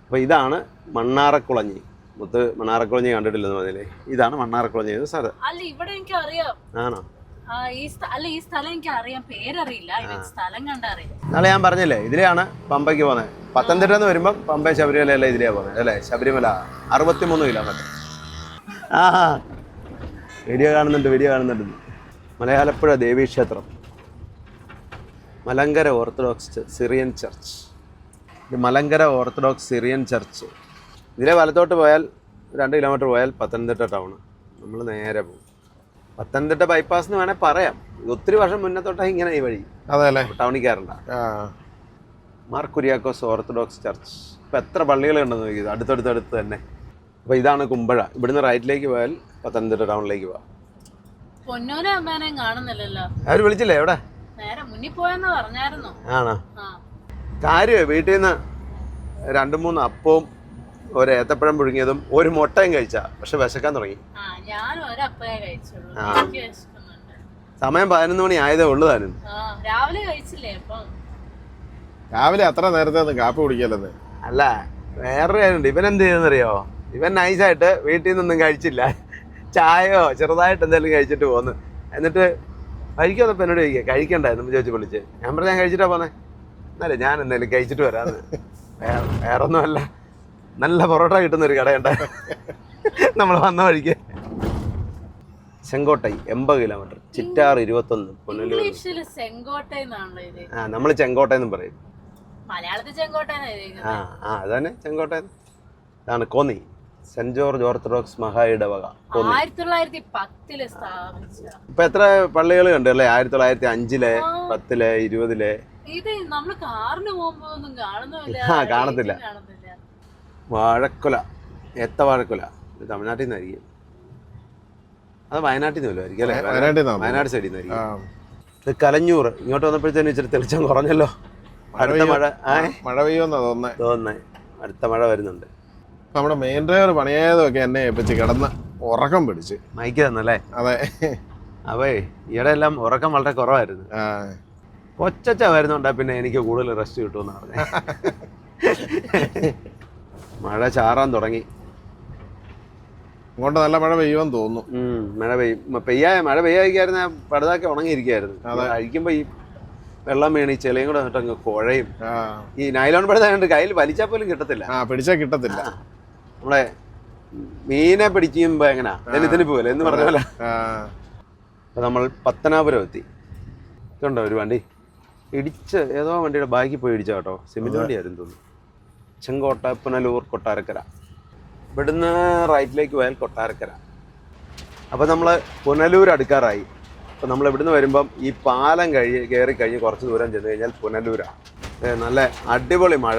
അപ്പൊ ഇതാണ് മണ്ണാറക്കുളഞ്ഞി. മുത്ത് മണ്ണാറക്കുളഞ്ഞി കണ്ടിട്ടില്ലെന്ന് പറഞ്ഞില്ലേ, ഇതാണ് മണ്ണാറക്കുളഞ്ഞി സ്ഥലം. ആണോ? ഈ സ്ഥലം എനിക്ക് അറിയാം, പേരറിയില്ല, സ്ഥലം കണ്ടറിയാം. നാളെ ഞാൻ പറഞ്ഞില്ലേ ഇതിലെയാണ് പമ്പയ്ക്ക് പോകുന്നത്. പത്തനംതിട്ട എന്ന് വരുമ്പം പമ്പ ശബരിമല അല്ല ഇതിലേ പോകുന്നത് അല്ലേ? ശബരിമല 63 കിലോമീറ്റർ. ആ വീഡിയോ കാണുന്നുണ്ട്. മലയാലപ്പുഴ ദേവീക്ഷേത്രം, മലങ്കര ഓർത്തഡോക്സ് സിറിയൻ ചർച്ച്. ഇത് മലങ്കര ഓർത്തഡോക്സ് സിറിയൻ ചർച്ച്. ഇതിലെ വലത്തോട്ട് പോയാൽ 2 കിലോമീറ്റർ പോയാൽ പത്തനംതിട്ട ടൗൺ. നമ്മൾ നേരെ പോകും. പത്തനംതിട്ട ബൈപ്പാസ് എന്ന് വേണേൽ പറയാം. ഒത്തിരി വർഷം മുന്നേ തൊട്ടാ ഇങ്ങനെ ഈ വഴി. അതെല്ലേ, ടൗണിൽ കയറണ്ട. Mar Kuriakose orthodox church. ഇപ്പം എത്ര പള്ളികളുണ്ടെന്ന് നോക്കിയത്, അടുത്തടുത്ത് തന്നെ. അപ്പോൾ ഇതാണ് കുമ്പഴ. ഇവിടുന്ന് റൈറ്റിലേക്ക് പോയാൽ പത്തനംതിട്ട ടൗണിലേക്ക് പോവാം. കാണുന്നില്ലല്ലോ. അവർ വിളിച്ചില്ലേ എവിടെ? നേരെ മുന്നിൽ പോയെന്ന് പറഞ്ഞായിരുന്നു. ആണോ? കാര്യമേ വീട്ടിൽ നിന്ന് 2-3 അപ്പവും ഒരു ഏത്തപ്പഴം പുഴുങ്ങിയതും ഒരു മുട്ടയും കഴിച്ചാ. പക്ഷെ വിശക്കാൻ തുടങ്ങി. സമയം 11 മണി ആയതേ ഉള്ളു താനും. രാവിലെ അത്ര നേരത്തെ ഒന്നും കാപ്പി കുടിക്കല്ലെന്ന്. അല്ല വേറൊരു കാര്യമുണ്ട്. ഇവൻ എന്ത് ചെയ്തെന്നറിയോ? ഇവൻ നൈസായിട്ട് വീട്ടിൽ നിന്നൊന്നും കഴിച്ചില്ല. ചായയോ ചെറുതായിട്ട് എന്തെങ്കിലും കഴിച്ചിട്ട് പോന്ന്. എന്നിട്ട് കഴിക്കാൻ എന്നോട് ചോദിക്കുക കഴിക്കണ്ടായിരുന്നു ചോദിച്ചു വിളിച്ച്. ഞാൻ പറഞ്ഞു ഞാൻ കഴിച്ചിട്ടാ പോന്നെ. എന്നാലേ ഞാൻ എന്തായാലും കഴിച്ചിട്ട് വരാന്ന്. വേറൊന്നുമല്ല, നല്ല പൊറോട്ട കിട്ടുന്നൊരു കടയുണ്ടായിരുന്നു നമ്മൾ വന്ന വഴിക്ക്. ചെങ്കോട്ടൈ 80 കിലോമീറ്റർ. ചിറ്റാർ 21. പുനലൂർ. നമ്മൾ ചെങ്കോട്ടയെന്നും പറയും. അതന്നെ ചെങ്കോട്ടയം. ഇതാണ് കോന്നി സെന്റ് ജോർജ് ഓർത്തഡോക്സ് മഹാ ഇടവക. 1910 സ്ഥാപിച്ച. ഇപ്പൊ എത്ര പള്ളികൾ കണ്ടു അല്ലേ? 1905-ലെ 10-ലെ 20-ലെ. കാണത്തില്ല. വാഴക്കുല, വാഴക്കുല ഇത് തമിഴ്നാട്ടിൽ നിന്നായിരിക്കും. അത് വയനാട്ടിൽ നിന്ന് വല്ലതായിരിക്കും അല്ലേ? വയനാട് സൈഡിൽ നിന്നായിരിക്കും. ഇത് കലഞ്ഞൂർ. ഇങ്ങോട്ട് വന്നപ്പോഴത്തേനും ഇച്ചിരി തെളിച്ചം കുറഞ്ഞല്ലോ. അടുത്ത മഴ പെയ്യുമെന്നാ തോന്നുന്നേ. അടുത്ത മഴ വരുന്നുണ്ട്. നമ്മുടെ മെയിൻ ഡ്രൈവർ പണിയായതൊക്കെ എന്നെ ഏൽപ്പിച്ച് കിടന്ന് ഉറക്കം പിടിച്ച് മൈക്ക് തന്നല്ലേ? അതെ. അവേ ഈയിടെ എല്ലാം ഉറക്കം വളരെ കുറവായിരുന്നു. ഒച്ചച്ച വരുന്നുണ്ടാ പിന്നെ എനിക്ക് കൂടുതൽ റെസ്റ്റ് കിട്ടുമെന്ന് പറഞ്ഞ. മഴ ചാറാൻ തുടങ്ങി. ഇങ്ങോട്ട് നല്ല മഴ പെയ്യുമെന്ന് തോന്നുന്നു. മഴ പെയ്യാതിരിക്കായിരുന്നു, പടുതാക്കി ഉണങ്ങിയിരിക്കായിരുന്നു. കഴിക്കുമ്പോ ഈ വെള്ളം വീണ് ഈ ചെളിയും കൂടെ വന്നിട്ട് അങ്ങ് കുഴയും. ഈ നൈലോൺ പടുതായോണ്ട് കയ്യിൽ വലിച്ചാൽ പോലും കിട്ടത്തില്ല. പിടിച്ചാൽ കിട്ടത്തില്ല. നമ്മളെ മീനെ പിടിക്കുമ്പോ എങ്ങനാ ഇതിന് പോലെ എന്ന് പറഞ്ഞ പോലെ. അപ്പൊ നമ്മൾ പത്തനാപുരം എത്തി. ഇതുണ്ടോ ഒരു വണ്ടി ഇടിച്ച്, ഏതോ വണ്ടിയുടെ ബാക്കി പോയി ഇടിച്ച കേട്ടോ. സിമെന്റ് വണ്ടിയായിരുന്നു തോന്നുന്നു. ചെങ്കോട്ട, പുനലൂർ, കൊട്ടാരക്കര. ഇവിടുന്ന് റൈറ്റിലേക്ക് പോയാൽ കൊട്ടാരക്കര. അപ്പോൾ നമ്മൾ പുനലൂർ അടുക്കാറായി. അപ്പോൾ നമ്മൾ ഇവിടുന്ന് വരുമ്പം ഈ പാലം കയറി കഴിഞ്ഞ് കുറച്ച് ദൂരം ചെന്ന് കഴിഞ്ഞാൽ പുനലൂരാണ്. നല്ല അടിപൊളി മഴ.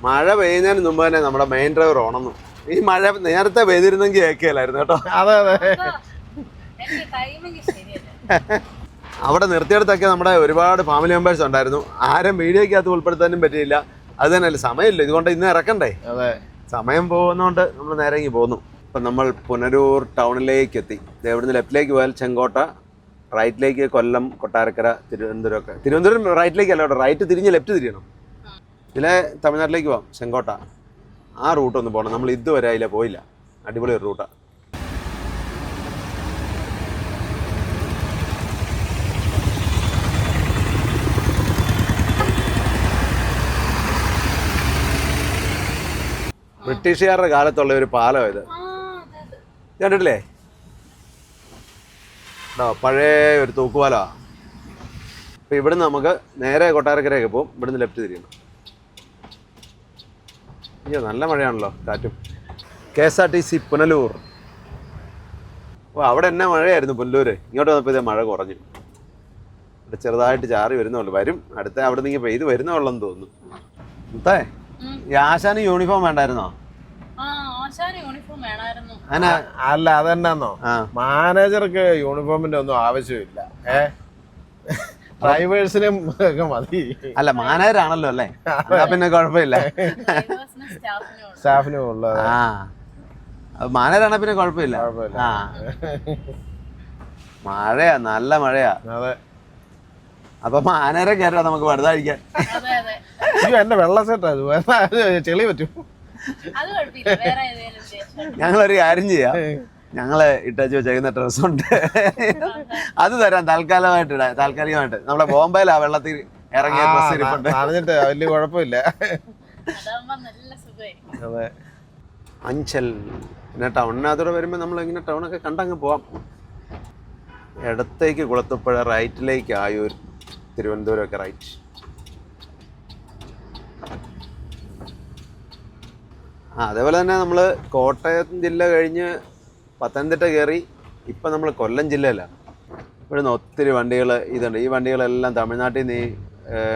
മഴ പെയ്യുന്നതിന് മുമ്പ് തന്നെ നമ്മുടെ മെയിൻ ഡ്രൈവർ ഉണർന്നു. ഈ മഴ നേരത്തെ പെയ്തിരുന്നെങ്കിൽ കേൾക്കുകയില്ലായിരുന്നു കേട്ടോ. അതെ അതെ. അവിടെ നിർത്തിയെടുത്തൊക്കെ നമ്മുടെ ഒരുപാട് ഫാമിലി മെമ്പേഴ്സ് ഉണ്ടായിരുന്നു. ആരും വീഡിയോയ്ക്കകത്ത് ഉൾപ്പെടുത്താനും പറ്റിയില്ല. അത് തന്നെയല്ല, സമയമില്ല. ഇതുകൊണ്ട് ഇന്ന് ഇറക്കണ്ടേ. അതെ, സമയം പോകുന്നതുകൊണ്ട് നമ്മൾ നേരെ ഇങ്ങ് പോന്നു. അപ്പം നമ്മൾ പുനലൂർ ടൗണിലേക്ക് എത്തി. ഇവിടുന്ന് ലെഫ്റ്റിലേക്ക് പോയാൽ ചെങ്കോട്ട, റൈറ്റിലേക്ക് കൊല്ലം, കൊട്ടാരക്കര, തിരുവനന്തപുരം ഒക്കെ. തിരുവനന്തപുരം റൈറ്റിലേക്കല്ല കേട്ടോ, റൈറ്റ് തിരിഞ്ഞ് ലെഫ്റ്റ് തിരിയണം. ഇതിലെ തമിഴ്നാട്ടിലേക്ക് പോകാം, ചെങ്കോട്ട. ആ റൂട്ടൊന്ന് പോകണം. നമ്മൾ ഇതുവരെ അതിലെ പോയില്ല. അടിപൊളി ഒരു റൂട്ടാണ്. ബ്രിട്ടീഷുകാരുടെ കാലത്തുള്ള ഒരു പാലം ഇത്. കണ്ടിട്ടില്ലേ? പഴയ ഒരു തൂക്കുപാലമാണ്. അപ്പം ഇവിടുന്ന് നമുക്ക് നേരെ കൊട്ടാരക്കരയൊക്കെ പോകും. ഇവിടുന്ന് ലെഫ്റ്റ് തിരിയണം. അയ്യോ, നല്ല മഴയാണല്ലോ, കാറ്റും. KSRTC പുനലൂർ. ഓ, അവിടെ എന്നാ മഴയായിരുന്നു പുനലൂർ. ഇങ്ങോട്ട് വന്നപ്പോൾ ഇതേ മഴ കുറഞ്ഞു. ഇവിടെ ചെറുതായിട്ട് ചാറി വരുന്നുള്ളൂ. വരും അടുത്ത അവിടെ നിന്ന് പെയ്ത് വരുന്ന വെള്ളം തോന്നുന്നു. മുത്തേ, ഈ ആശാന് യൂണിഫോം വേണ്ടായിരുന്നോ? അല്ല, അതെന്നാന്നോ, മാനേജർക്ക് യൂണിഫോമിന്റെ ഒന്നും ആവശ്യമില്ല. ഡ്രൈവേഴ്സിനും ഒക്കെ മതി. അല്ല, മാനേജറാണല്ലോ അല്ലേ, പിന്നെ കുഴപ്പമില്ല. സ്റ്റാഫിനും ഉള്ളത്. മാനേജറാണെ പിന്നെ കുഴപ്പമില്ല. മഴയാ, നല്ല മഴയാ. അതെ. അപ്പൊ മാനേജറെ കയറ്റാ നമുക്ക് വലുതായിരിക്കാൻ. എന്റെ വെള്ള സെറ്റാ, ചെളി പറ്റും. ഞങ്ങളൊരു കാര്യം ചെയ്യാം, ഞങ്ങള് ഇട്ടു വെച്ചേക്കുന്ന ഡ്രസ്സുണ്ട്, അത് തരാം താൽക്കാലികമായിട്ട്. നമ്മളെ ബോംബെയിലാ വെള്ളത്തിൽ ഇറങ്ങിയ ഡ്രസ്സ് ഇരിപ്പുണ്ട്. അറിഞ്ഞിട്ട് വലിയ കുഴപ്പമില്ല. അതെ. അഞ്ചൽ പിന്നെ ടൗണിനകത്തൂടെ വരുമ്പോൾ നമ്മൾ ഇങ്ങനെ ടൗണൊക്കെ കണ്ടങ്ങ് പോവാം. ഇടത്തേക്ക് കുളത്തുപ്പുഴ, റൈറ്റിലേക്ക് ആയൂർ, തിരുവനന്തപുരം ഒക്കെ റൈറ്റ്. അതേപോലെ തന്നെ നമ്മൾ കോട്ടയം ജില്ല കഴിഞ്ഞ് പത്തനംതിട്ട കയറി ഇപ്പം നമ്മൾ കൊല്ലം ജില്ലയിലാണ്. ഇവിടുന്ന് ഒത്തിരി വണ്ടികൾ ഇതുണ്ട്. ഈ വണ്ടികളെല്ലാം തമിഴ്നാട്ടിൽ നിന്ന്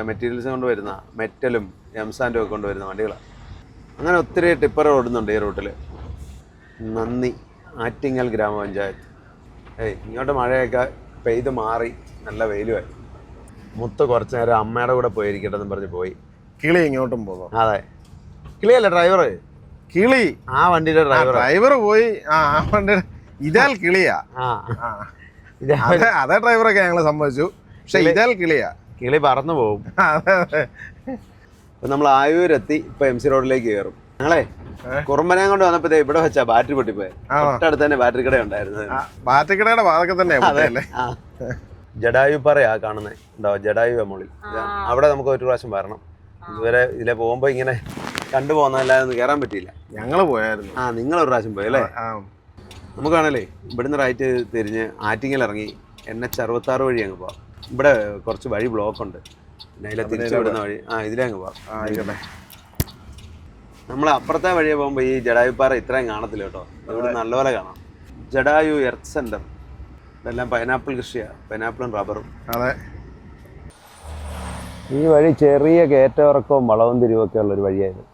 മെറ്റീരിയൽസ് കൊണ്ടുവരുന്ന, മെറ്റലും എംസാൻഡും ഒക്കെ കൊണ്ടുവരുന്ന വണ്ടികളാണ്. അങ്ങനെ ഒത്തിരി ടിപ്പർ ഓടുന്നുണ്ട് ഈ റൂട്ടിൽ. നന്ദി, ആറ്റിങ്ങൽ ഗ്രാമപഞ്ചായത്ത്. ഇങ്ങോട്ട് മഴയൊക്കെ പെയ്ത് മാറി നല്ല വെയിലുമായി. മുത്ത് കുറച്ച് നേരം അമ്മയുടെ കൂടെ പോയിരിക്കട്ടെ എന്ന് പറഞ്ഞ് പോയി. കിളി ഇങ്ങോട്ടും പോകും. അതെ, കിളിയല്ല ഡ്രൈവർ. കിളി ആ വണ്ടിയുടെ ഡ്രൈവർ പോയി. ആ വണ്ടിയുടെ ഇതാൽ കിളിയാ. അതേ ഡ്രൈവറൊക്കെ ഞങ്ങള് സമ്മതിച്ചു. പക്ഷെ ഇതാൽ കിളിയാ. കിളി പറന്നു പോകും. ഇപ്പൊ നമ്മൾ ആയൂരെത്തി. ഇപ്പൊ MC റോഡിലേക്ക് കയറും. ഞങ്ങളെ കുറുമ്പനെ കൊണ്ട് വന്നപ്പോ ഇവിടെ വെച്ചാ ബാറ്ററി പൊട്ടിപ്പോയി. തൊട്ടടുത്ത് തന്നെ ബാറ്ററി കട ഉണ്ടായിരുന്നു. ബാറ്ററി കടയുടെ വാതൊക്കെ തന്നെ. ജഡായുപ്പാറയാ കാണുന്നത്. ഉണ്ടോ ജഡായു മോളിൽ. അവിടെ നമുക്ക് ഒരു പ്രാവശ്യം വരണം. ഇതുവരെ ഇതിലെ പോകുമ്പോ ഇങ്ങനെ കണ്ടുപോകുന്നതല്ലാതെ ഒന്ന് കയറാൻ പറ്റിയില്ല. ഞങ്ങള് പോയായിരുന്നു. നിങ്ങൾ ഒരു പ്രാവശ്യം പോയല്ലേ? നമുക്കാണല്ലേ ഇവിടുന്ന് റൈറ്റ് തിരിഞ്ഞ് ആറ്റിങ്ങൽ ഇറങ്ങി NH 66 വഴി അങ്ങ് പോവാം. ഇവിടെ കുറച്ച് വഴി ബ്ലോക്ക് ഉണ്ട്. പിന്നെ അതിലെ തിരിച്ചു വിടുന്ന വഴി ഇതിലേ അങ്ങ് പോവാം. നമ്മൾ അപ്പുറത്തെ വഴിയെ പോകുമ്പോൾ ഈ ജഡായുപ്പാറ ഇത്രയും കാണത്തില്ല കേട്ടോ. ഇവിടെ നല്ലപോലെ കാണാം. Jatayu earth centre. ഇതെല്ലാം പൈനാപ്പിൾ കൃഷിയാണ്, പൈനാപ്പിളും റബ്ബറും. അതെ. ഈ വഴി ചെറിയ കയറ്റമിറക്കവും വളവും തിരിവൊക്കെ ഉള്ളൊരു വഴിയായിരുന്നു.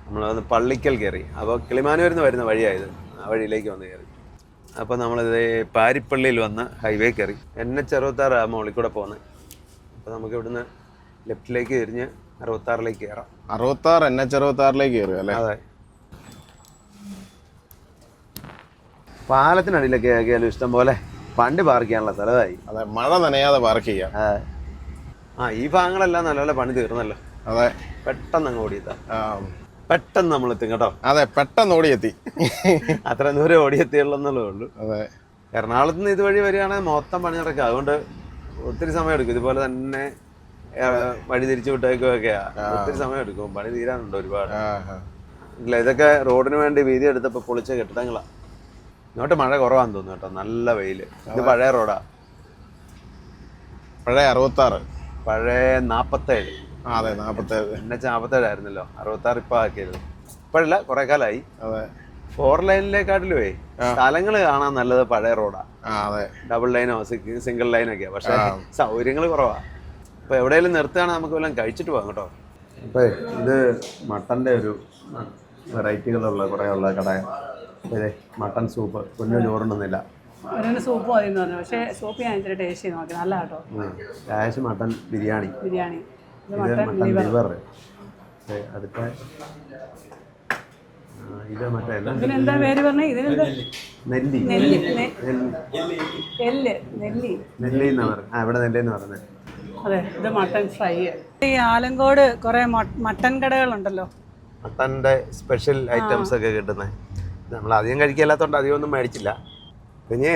നമ്മളത് പള്ളിക്കൽ കയറി. അപ്പോൾ കിളിമാനൂരിൽ നിന്ന് വരുന്ന വഴിയായത്. ആ വഴിയിലേക്ക് വന്ന് കയറി. അപ്പോൾ നമ്മളിത് പാരിപ്പള്ളിയിൽ വന്ന് ഹൈവേ കയറി. NH 66 മുകളിൽ കൂടെ പോകുന്നത്. അപ്പോൾ നമുക്ക് ഇവിടുന്ന് ലെഫ്റ്റിലേക്ക് തിരിഞ്ഞ് 66 കയറാം. 66 NH66 കയറുക അല്ലേ? അതെ. പാലത്തിനടിയിലൊക്കെ ആക്കിയാലും ഇഷ്ടം പോലെ വണ്ടി പാർക്ക് ചെയ്യാനുള്ള സ്ഥലമായി. അതെ, മഴ നനയാതെ പാർക്ക് ചെയ്യാം. ഈ ഭാഗങ്ങളെല്ലാം നല്ലപോലെ പണി തീർന്നല്ലോ. അതെ, പെട്ടെന്ന് അങ്ങ് ഓടിയെത്താം. പെട്ടെന്ന് നമ്മൾ എത്തും കേട്ടോ. അതെ, പെട്ടെന്ന് ഓടിയെത്തി. അത്ര ദൂരം ഓടിയെത്തിയുള്ളൂ. അതെ, എറണാകുളത്ത് നിന്ന് ഇതുവഴി വരികയാണെങ്കിൽ മൊത്തം പണി നടക്കുക. അതുകൊണ്ട് ഒത്തിരി സമയം എടുക്കും. ഇതുപോലെ തന്നെ വഴി തിരിച്ചു വിട്ടേക്കൊക്കെയാ ഒത്തിരി സമയം എടുക്കും. പണി തീരാനുണ്ട് ഒരുപാട്. ഇല്ല, ഇതൊക്കെ റോഡിന് വേണ്ടി വീതി എടുത്തപ്പോൾ പൊളിച്ച കെട്ടിടങ്ങളാ. ഇങ്ങോട്ട് മഴ കുറവാന്ന് തോന്നുന്നു കേട്ടോ. നല്ല വെയില്. ഇത് പഴയ റോഡാ. പഴയ 66, പഴയ 47. അതെ 47. NH 47 ആയിരുന്നല്ലോ. 66 ഇപ്പൊ ആക്കിയത്. ഇപ്പോഴല്ല, കുറെ കാലമായി. അതെ, 4 ലൈനിലേക്കാട്ടിലുവേ സ്ഥലങ്ങൾ കാണാൻ നല്ലത് പഴയ റോഡാ. അതെ, ഡബിൾ ലൈനോ സിംഗിൾ ലൈനൊക്കെയാ. പക്ഷെ സൗകര്യങ്ങൾ കുറവാ. അപ്പൊ എവിടെയെങ്കിലും നിർത്തുകയാണെങ്കിൽ നമുക്ക് വല്ലതും കഴിച്ചിട്ട് പോകാം കേട്ടോ. അപ്പൊ ഇത് മട്ടന്റെ ഒരു വെറൈറ്റികളുള്ള കുറെ ഉള്ള കട. Mutton soup. കുഞ്ഞു ചോറുണ്ടെന്നില്ല. ഒരു സൂപ്പ് മതി എന്ന് പറഞ്ഞു. പക്ഷേ സൂപ്പ് ഞാൻ ഇത്തിരി ടേസ്റ്റ് ചെയ്ത് നോക്കി. നല്ല കേട്ടോ. കാശ് മട്ടൺ ബിരിയാണി. ഇത് മട്ടൺ ലിവർ. അടുത്ത ഇത് മറ്റേ ഇതിനെന്താ പേര് പറഞ്ഞേ? ഇതിനെന്താ? നെല്ലി. നെല്ലി എന്നാ പറയുന്നത്. ഇവിടെ നെല്ലി എന്ന് പറയുന്നത്. അതെ, ഇത് മട്ടൺ ഫ്രൈ. ഈ ആലങ്കോട് കുറെ മട്ടൺ കടകളുണ്ടല്ലോ. മട്ടൻ്റെ സ്പെഷ്യൽ ഐറ്റംസ് ഒക്കെ കിട്ടുന്നത്. നമ്മൾ അധികം കഴിക്കില്ലാത്തോണ്ട് അധികം ഒന്നും മേടിച്ചില്ല. പിന്നെ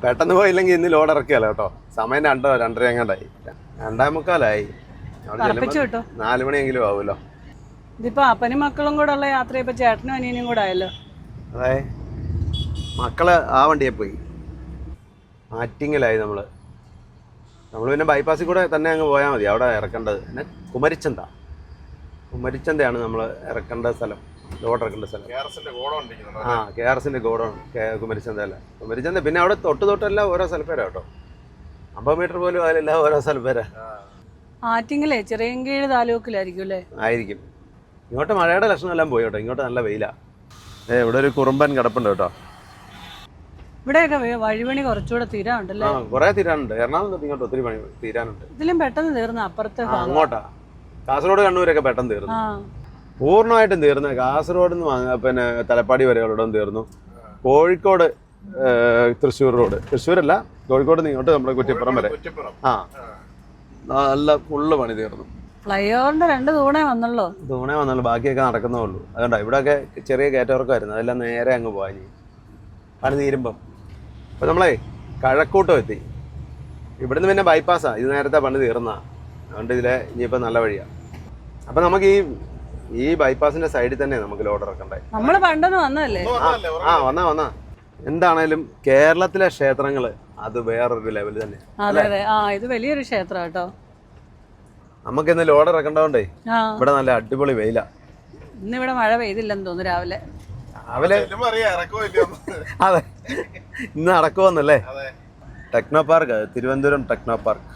പെട്ടെന്ന് പോയില്ലെങ്കിൽ ഇന്ന് ലോഡ് ഇറക്കിയല്ലോ കേട്ടോ. സമയം 2-2:30 എങ്ങാണ്ടായി. 2:45. 4 മണിയെങ്കിലും ആവുമല്ലോ. ഇതിപ്പോ അപ്പനും മക്കളും കൂടെ ഉള്ള യാത്ര ഇപ്പൊ ചേട്ടനും അനിയനും കൂടെ ആയല്ലോ. അതെ, മക്കള് ആ വണ്ടിയെ പോയി. ആറ്റിങ്ങലായി നമ്മൾ പിന്നെ ബൈപ്പാസിൽ കൂടെ തന്നെ അങ്ങ് പോയാൽ മതി. അവിടെ ഇറക്കേണ്ടത് പിന്നെ കുമരിച്ചന്തയാണ് നമ്മൾ ഇറക്കേണ്ട സ്ഥലം. ലോഡ് ഇറക്കേണ്ട സ്ഥലം. KRSന്റെ ഗോഡൗൺ കുമരിച്ചന്തല്ല. കുമരിച്ചന്ത പിന്നെ അവിടെ തൊട്ടെല്ലാം ഓരോ സ്ഥലപ്പേരാ കേട്ടോ. 50 മീറ്റർ പോലും അതിലെല്ലാം ഓരോ സ്ഥലപ്പേരാ. ആറ്റിങ്ങലേ ചിറയൻകീഴ് താലൂക്കിലായിരിക്കും അല്ലേ? ആയിരിക്കും. ഇങ്ങോട്ട് മഴയുടെ ലക്ഷണം എല്ലാം പോയി കേട്ടോ. ഇങ്ങോട്ട് നല്ല വെയിലാ. ഇവിടെ ഒരു കുറുമ്പൻ കിടപ്പുണ്ട് കേട്ടോ. ഇവിടെയൊക്കെ വഴിപണി കുറച്ചുകൂടെ തീരാനുണ്ടല്ലേ? കുറെ തീരാനുണ്ട്. എറണാകുളം തൊട്ട് ഇങ്ങോട്ട് ഒത്തിരി പണി തീരാനുണ്ട്. ഇതിലും പെട്ടെന്ന് തീർന്നു. അപ്പുറത്തെ അങ്ങോട്ടാ കാസർഗോഡ് കണ്ണൂരൊക്കെ പെട്ടെന്ന് തീർന്നു. പൂർണ്ണമായിട്ടും തീർന്നു. കാസർഗോഡ് നിന്ന് പിന്നെ തലപ്പാടി വരെയുള്ളതും തീർന്നു. കോഴിക്കോട് തൃശ്ശൂർ റോഡ്, തൃശ്ശൂരല്ല കോഴിക്കോട് നിന്ന് ഇങ്ങോട്ട് നമ്മുടെ കുറ്റിപ്പുറം വരെ നല്ല ഫുള്ള് പണി തീർന്നു. ഫ്ലൈ ഓവറിന്റെ 2 തൂണേ വന്നുള്ളൂ. ബാക്കിയൊക്കെ നടക്കുന്നേ ഉള്ളൂ. അതുകൊണ്ടാ ഇവിടെയൊക്കെ ചെറിയ കയറ്റവർക്കായിരുന്നു. അതെല്ലാം നേരെ അങ്ങ് പോയി പണി തീരുമ്പം. അപ്പം നമ്മളെ കഴക്കൂട്ടം എത്തി. ഇവിടുന്ന് പിന്നെ ബൈപ്പാസാ. ഇത് നേരത്തെ പണി തീർന്നാ. അതുകൊണ്ട് ഇതിലെ ഇനിയിപ്പോൾ നല്ല വഴിയാണ്. അപ്പം നമുക്ക് ഈ ബൈപ്പാസിന്റെ സൈഡിൽ തന്നെ നമുക്ക് ലോഡ് ഇറക്കണ്ടേ. നമ്മള് പണ്ടൊന്നും വന്നതല്ലേ? വന്നാ എന്താണേലും കേരളത്തിലെ ക്ഷേത്രങ്ങള് അത് വേറൊരു ലെവൽ തന്നെ. അതെ, ഇത് വലിയൊരു ക്ഷേത്രം കേട്ടോ. നമുക്ക് ഇന്ന് ലോഡ് ഇറക്കണ്ടോണ്ടേ ഇവിടെ നല്ല അടിപൊളി വെയില. ഇന്നിവിടെ മഴ പെയ്തില്ലെന്ന് തോന്നുന്നു. രാവിലെ അതെ, ഇന്ന് നടക്കുമെന്നല്ലേ. Technopark, Thiruvananthapuram Technopark.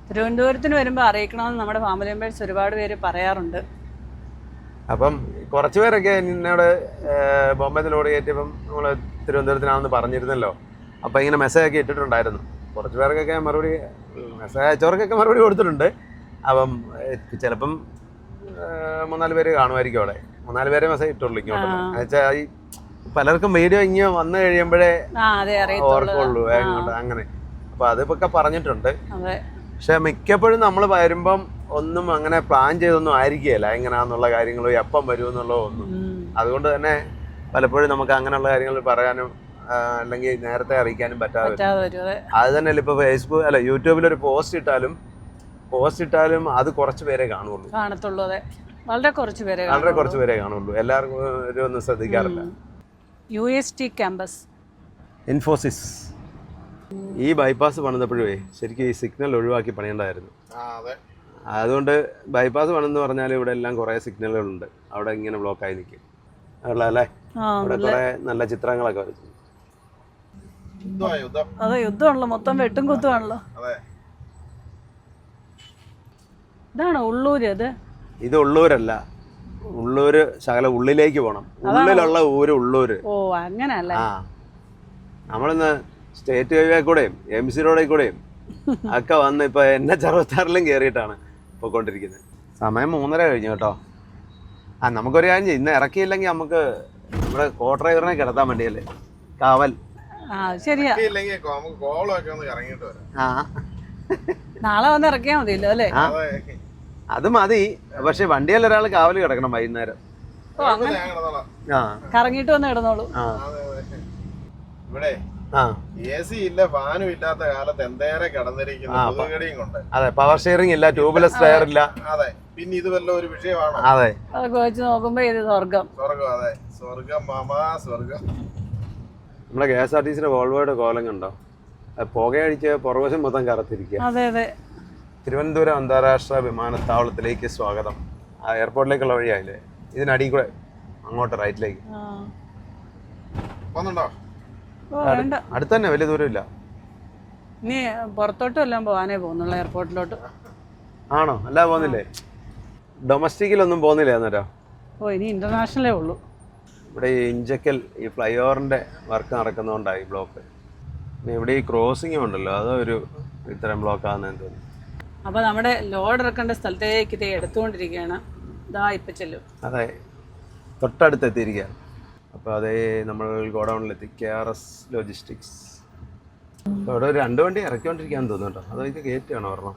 തിരുവനന്തപുരത്തിന് വരുമ്പോൾ അറിയിക്കണമെന്ന് നമ്മുടെ ഫാമിലി മെമ്പേഴ്സ് ഒരുപാട് പേര് പറയാറുണ്ട്. അപ്പം കുറച്ച് പേരൊക്കെ എന്നോട് ബോംബെന്ന് ലോഡ് കയറ്റിയപ്പം നമ്മൾ തിരുവനന്തപുരത്തിനാണെന്ന് പറഞ്ഞിരുന്നല്ലോ. അപ്പം ഇങ്ങനെ മെസ്സേജ് ഒക്കെ ഇട്ടിട്ടുണ്ടായിരുന്നു. കുറച്ച് പേർക്കൊക്കെ മറുപടി, മെസ്സേജ് അയച്ചവർക്കൊക്കെ മറുപടി കൊടുത്തിട്ടുണ്ട്. അപ്പം ചിലപ്പം 3-4 പേര് കാണുമായിരിക്കും അവിടെ. 3-4 പേരെ മെസ്സേജ് ഇട്ടുള്ളൂ ഇങ്ങോട്ട്. എന്നുവെച്ചാൽ ഈ പലർക്കും വീഡിയോ ഇങ്ങനെ വന്നു കഴിയുമ്പോഴേ ഓർക്കുള്ളൂ ഇങ്ങോട്ട് അങ്ങനെ. അപ്പം അതിപ്പൊക്കെ പറഞ്ഞിട്ടുണ്ട്. പക്ഷെ മിക്കപ്പോഴും നമ്മൾ വരുമ്പം ഒന്നും അങ്ങനെ പ്ലാൻ ചെയ്തൊന്നും ആയിരിക്കുകയില്ല എങ്ങനെയാന്നുള്ള കാര്യങ്ങളോ എപ്പം വരുമെന്നുള്ളതോ ഒന്നും. അതുകൊണ്ട് തന്നെ പലപ്പോഴും നമുക്ക് അങ്ങനെയുള്ള കാര്യങ്ങൾ പറയാനും അല്ലെങ്കിൽ നേരത്തെ അറിയിക്കാനും പറ്റാതെ. അത് തന്നെ ഇപ്പോൾ ഫേസ്ബുക്ക് അല്ല യൂട്യൂബിൽ ഒരു പോസ്റ്റ് ഇട്ടാലും അത് കുറച്ച് പേരെ കാണത്തുള്ളൂ. വളരെ കുറച്ച് പേരെ കാണുള്ളൂ. എല്ലാവർക്കും ഒന്നും ശ്രദ്ധിക്കാറില്ല. UST campus, Infosys. ഈ ബൈപ്പാസ് പണിതപ്പോഴേ ശരിക്കും ഈ സിഗ്നൽ ഒഴിവാക്കി പണിയേണ്ടായിരുന്നു. അതുകൊണ്ട് ബൈപ്പാസ് പണിതെന്ന് പറഞ്ഞാൽ ഇവിടെ എല്ലാം കുറേ സിഗ്നലുകളുണ്ട്. അവിടെ ഇങ്ങനെ ബ്ലോക്കായി നിൽക്കും. അല്ലേ? അവിടെ കുറേ നല്ല ചിത്രങ്ങളൊക്കെ വരച്ചു. അതെ, യുദ്ധമാണല്ലോ. മൊത്തം വെട്ടും കുത്തുവാണല്ലോ. ഇതാണോ ഉള്ളൂര്? ഇത് ഉള്ളൂരല്ല. ഉള്ളൂര് ശകല ഉള്ളിലേക്ക് പോണം. ഉള്ളിലുള്ള ഊര് ഉള്ളൂര്. ഓ, അങ്ങനല്ല. നമ്മളിന്ന് സ്റ്റേറ്റ് ഹൈവേ കൂടെയും MC റോഡിൽ കൂടെയും ഒക്കെ വന്ന് ഇപ്പൊ NH 66 കയറിയിട്ടാണ് പോയിക്കൊണ്ടിരിക്കുന്നത്. സമയം 3:30 കഴിഞ്ഞു കേട്ടോ. നമുക്കൊരു കാര്യം ചെയ്യും, ഇന്ന് ഇറക്കിയില്ലെങ്കിൽ നമുക്ക് നമ്മുടെ കോ ഡ്രൈവറിനെ കിടത്താൻ വേണ്ടിയല്ലേ കാവൽ. ശരിയാ. ഇല്ലെങ്കിൽ നമുക്ക് കോളമൊക്കെ ഒന്ന് ഇറങ്ങിയിട്ട് വരാം. നാളെ വന്ന് ഇറക്കിയാൽ മതിയല്ലോ അല്ലേ? അത് മതി, പക്ഷെ വണ്ടിയിൽ ഒരാൾ കാവൽ കിടക്കണം വൈകുന്നേരം. കറങ്ങിയിട്ട് വന്ന് കിടന്നോളൂ. ഇവിടെ AC ഇല്ല, ഫാനും ഇല്ലാത്ത കാലത്ത് എന്തേരെ കിടന്നിരിക്കുന്നു കൊതുകടിയും കൊണ്ട്. അതെ, പവർ ഷെയറിംഗ് ഇല്ല, ട്യൂബ്ലെസ് ടയർ ഇല്ല. അതെ, പിന്നെ ഇത് വല്ല ഒരു വിഷയമാണോ? അതെ, അതൊക്കെ വെച്ച് നോക്കുമ്പോ ഇത് സ്വർഗം. സ്വർഗം, അതെ സ്വർഗം മാമാ സ്വർഗം. നമ്മുടെ KSRTCയുടെ വോൾവോയുടെ കോലം കണ്ടോ? പുകയടിച്ച് പുറകുവശം മൊത്തം കറുത്തിരിക്കുക. അതെ അതെ. തിരുവനന്തപുരം അന്താരാഷ്ട്ര വിമാനത്താവളത്തിലേക്ക് സ്വാഗതം. എയർപോർട്ടിലേക്കുള്ള വഴിയായില്ലേ, ഇതിനടിയിൽ കൂടെ അങ്ങോട്ട് റൈറ്റിലേക്ക്. അടുത്ത് തന്നെ, വലിയ ദൂരമില്ല. ഇനി പുറത്തോട്ടും എല്ലാം പോകാനേ പോകുന്നുള്ള എയർപോർട്ടിലോട്ട്. ആണോ? അല്ല പോകുന്നില്ലേ? ഡൊമസ്റ്റിക്കിലൊന്നും പോകുന്നില്ലേ അന്നേരം? ഇനി ഇന്റർനാഷണലേ ഉള്ളൂ. ഇവിടെ ഈ ഇഞ്ചക്കൽ ഈ ഫ്ലൈ ഓവറിന്റെ വർക്ക് നടക്കുന്നതുകൊണ്ടായി ബ്ലോക്ക്. പിന്നെ ഇവിടെ ഈ ക്രോസിംഗ് ഉണ്ടല്ലോ, അതൊരു ഇത്തരം ബ്ലോക്ക് ആണെന്ന് തോന്നുന്നു. അപ്പോൾ നമ്മുടെ ലോഡ് ഇറക്കേണ്ട സ്ഥലത്തേക്ക് ഇത് എടുത്തുകൊണ്ടിരിക്കുകയാണ്. ഇതാ ഇപ്പം ചെല്ലും. അതെ, തൊട്ടടുത്ത് എത്തിയിരിക്കുക. അപ്പോൾ അതേ നമ്മൾ ഗോഡൗണിലെത്തി. KRS logistics. അപ്പോൾ ഇവിടെ ഒരു 2 വണ്ടി ഇറക്കിക്കൊണ്ടിരിക്കുകയാണെന്ന് തോന്നുന്നു കേട്ടോ. അതോ ഇത് കയറ്റുകയാണോ ഒരെണ്ണം?